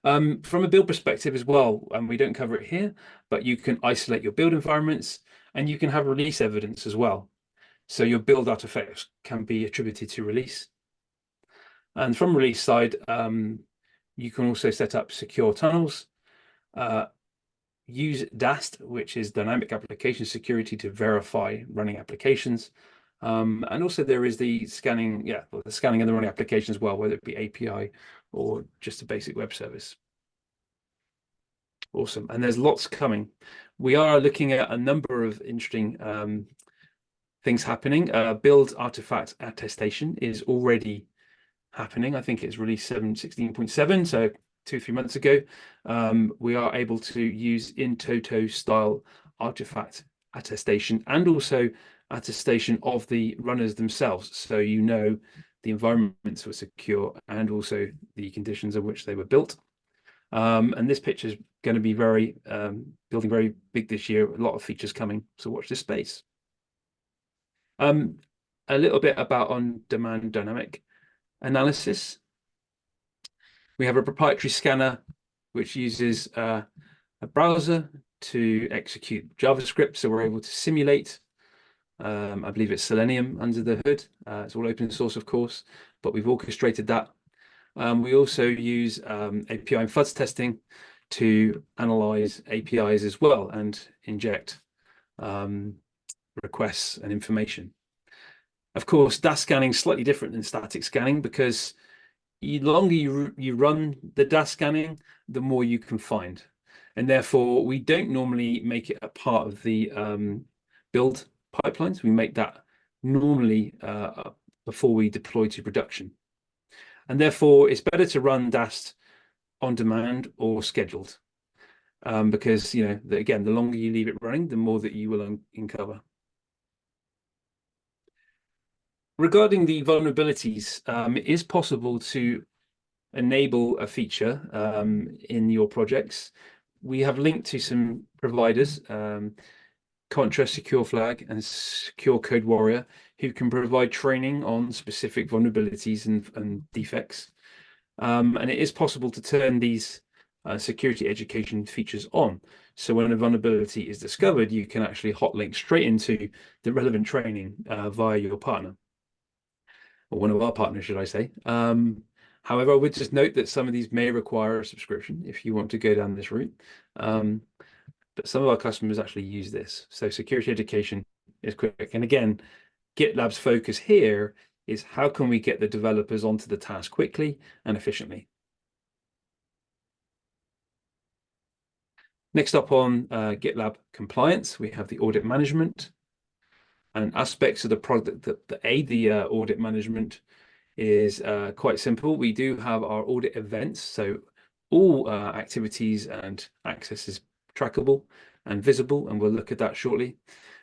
From a build perspective as well, and we don't cover it here, but you can isolate your build environments and you can have release evidence as well. So your build artifacts can be attributed to release. And from release side, you can also set up secure tunnels, use DAST, which is dynamic application security, to verify running applications. And also there is the scanning, the scanning of the running application as well, whether it be API or just a basic web service. Awesome. And there's lots coming. We are looking at a number of interesting things happening. Build artifact attestation is already happening. I think it's release 16.7, so 2-3 months ago. We are able to use in toto style artifact attestation and also attestation of the runners themselves, so the environments were secure and also the conditions in which they were built. And this picture is going to be building very big this year. A lot of features coming, so watch this space. A little bit about on-demand dynamic analysis. We have a proprietary scanner which uses a browser to execute JavaScript, so we're able to simulate. I believe it's Selenium under the hood. It's all open source, of course, but we've orchestrated that. We also use API and FUDS testing to analyze APIs as well and inject requests and information. Of course, DAS scanning is slightly different than static scanning because the longer you run the DAS scanning, the more you can find. And therefore, we don't normally make it a part of the build pipelines. We make that normally before we deploy to production. And therefore, it's better to run DAS on demand or scheduled because, again, the longer you leave it running, the more that you will uncover. Regarding the vulnerabilities, it is possible to enable a feature in your projects. We have linked to some providers, Contra, Secure Flag, and Secure Code Warrior, who can provide training on specific vulnerabilities and defects. And it is possible to turn these security education features on. So when a vulnerability is discovered, you can actually hot link straight into the relevant training via your partner. Or one of our partners, should I say. However, I would just note that some of these may require a subscription if you want to go down this route. But some of our customers actually use this. So security education is quick. And again, GitLab's focus here is how can we get the developers onto the task quickly and efficiently. Next up on GitLab compliance, we have the audit management. And aspects of the product that aid the audit management is quite simple. We do have our audit events, so all activities and access is trackable and visible, and we'll look at that shortly.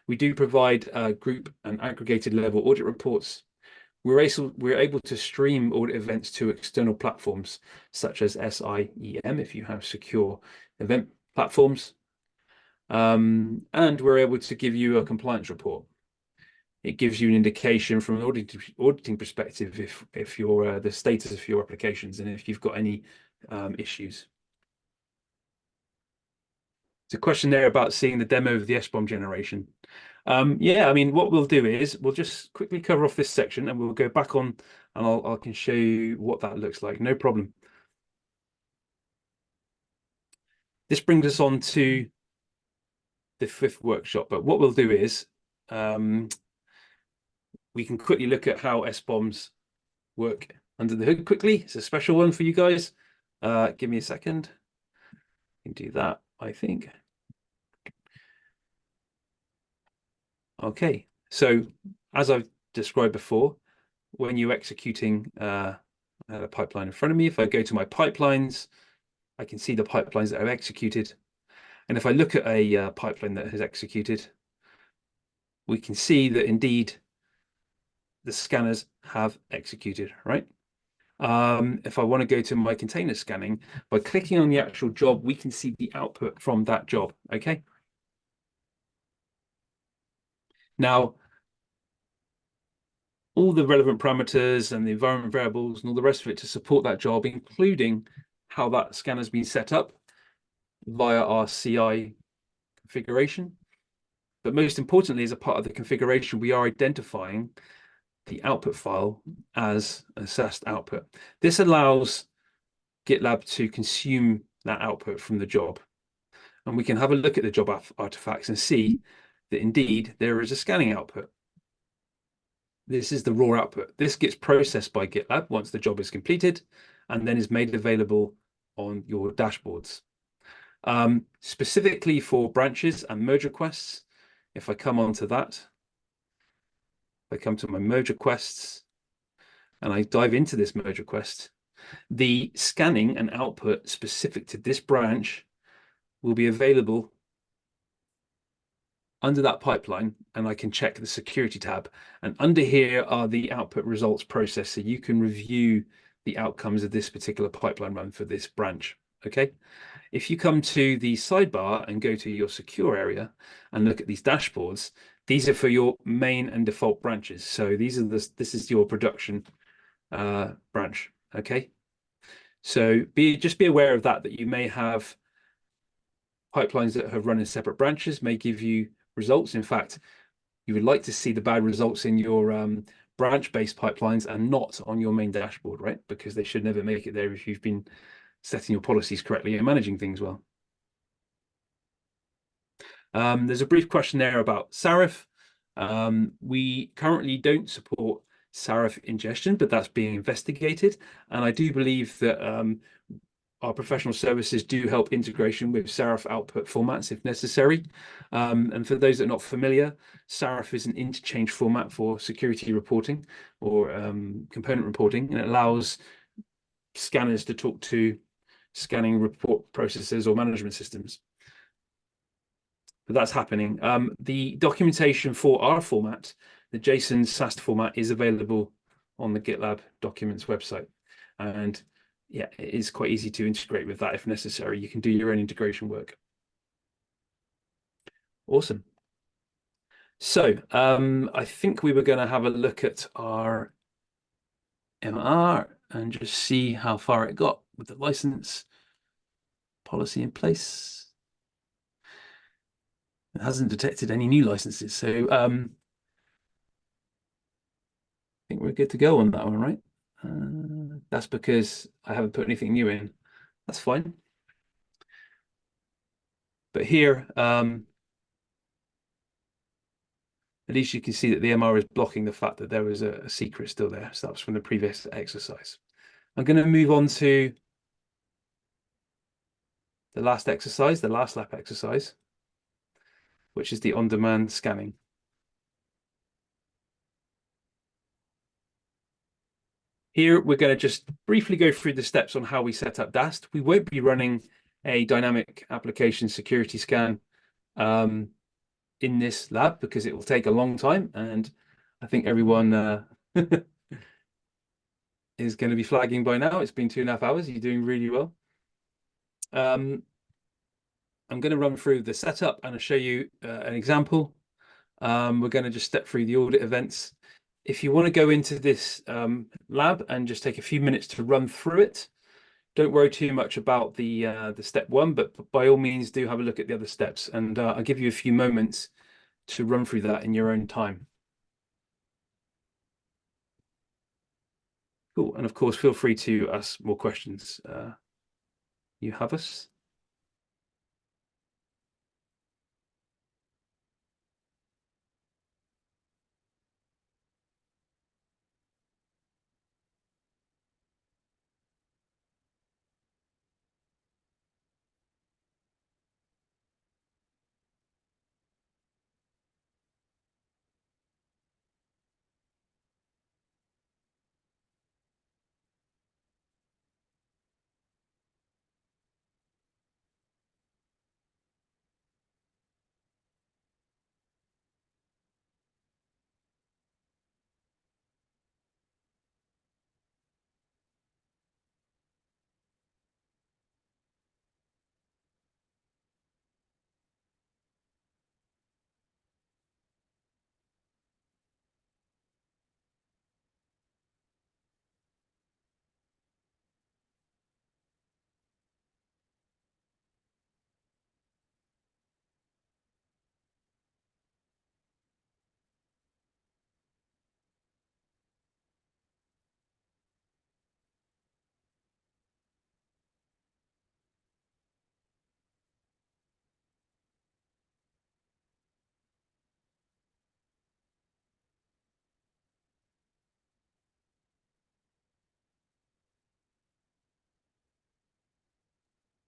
We do provide group and aggregated level audit reports. We're able to stream audit events to external platforms such as SIEM if you have secure event platforms. And we're able to give you a compliance report. It gives you an indication from an auditing perspective if you're the status of your applications and if you've got any issues. There's a question there about seeing the demo of the SBOM generation. Yeah, I mean, what we'll do is we'll just quickly cover off this section and we'll go back on and I can show you what that looks like. No problem. This brings us on to the 5th workshop, but what we'll do is we can quickly look at how SBOMs work under the hood quickly. It's a special one for you guys. Give me a second. I can do that, I think. Okay, so as I've described before, when you're executing a pipeline in front of me, if I go to my pipelines, I can see the pipelines that I've executed. And if I look at a pipeline that has executed, we can see that indeed the scanners have executed, right? If I want to go to my container scanning, by clicking on the actual job, we can see the output from that job, okay? Now, all the relevant parameters and the environment variables and all the rest of it to support that job, including how that scanner's been set up via our CI configuration. But most importantly, as a part of the configuration, we are identifying the output file as a SAST output. This allows GitLab to consume that output from the job. And we can have a look at the job artifacts and see that indeed there is a scanning output. This is the raw output. This gets processed by GitLab once the job is completed and then is made available on your dashboards. Specifically for branches and merge requests, if I come onto that, I come to my merge requests and I dive into this merge request, the scanning and output specific to this branch will be available under that pipeline, and I can check the security tab. And under here are the output results process, so you can review the outcomes of this particular pipeline run for this branch, okay? If you come to the sidebar and go to your secure area and look at these dashboards, these are for your main and default branches. So these are this is your production branch, okay? So just be aware of that you may have pipelines that have run in separate branches may give you results. In fact, you would like to see the bad results in your branch-based pipelines and not on your main dashboard, right? Because they should never make it there if you've been setting your policies correctly and managing things well. There's a brief question there about Sarif. We currently don't support Sarif ingestion, but that's being investigated. And I do believe that our professional services do help integration with Sarif output formats if necessary. And for those that are not familiar, Sarif is an interchange format for security reporting or component reporting, and it allows scanners to talk to scanning report processes or management systems. But that's happening. The documentation for our format, the JSON SAST format, is available on the GitLab documents website. And yeah, it is quite easy to integrate with that if necessary. You can do your own integration work. Awesome. So I think we were going to have a look at our MR and just see how far it got with the license policy in place. It hasn't detected any new licenses, so I think we're good to go on that one, right? That's because I haven't put anything new in. That's fine. But here, at least you can see that the MR is blocking the fact that there was a secret still there. So that was from the previous exercise. I'm going to move on to the last exercise, the last lap exercise, which is the on-demand scanning. Here, we're going to just briefly go through the steps on how we set up DAST. We won't be running a dynamic application security scan in this lab because it will take a long time. And I think everyone is going to be flagging by now. It's been 2.5 hours. You're doing really well. I'm going to run through the setup and I'll show you an example. We're going to just step through the audit events. If you want to go into this lab and just take a few minutes to run through it, don't worry too much about the step one, but by all means do have a look at the other steps, and I'll give you a few moments to run through that in your own time. Cool, and of course, feel free to ask more questions. You have us.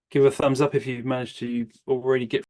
Give a thumbs up if you've managed to already get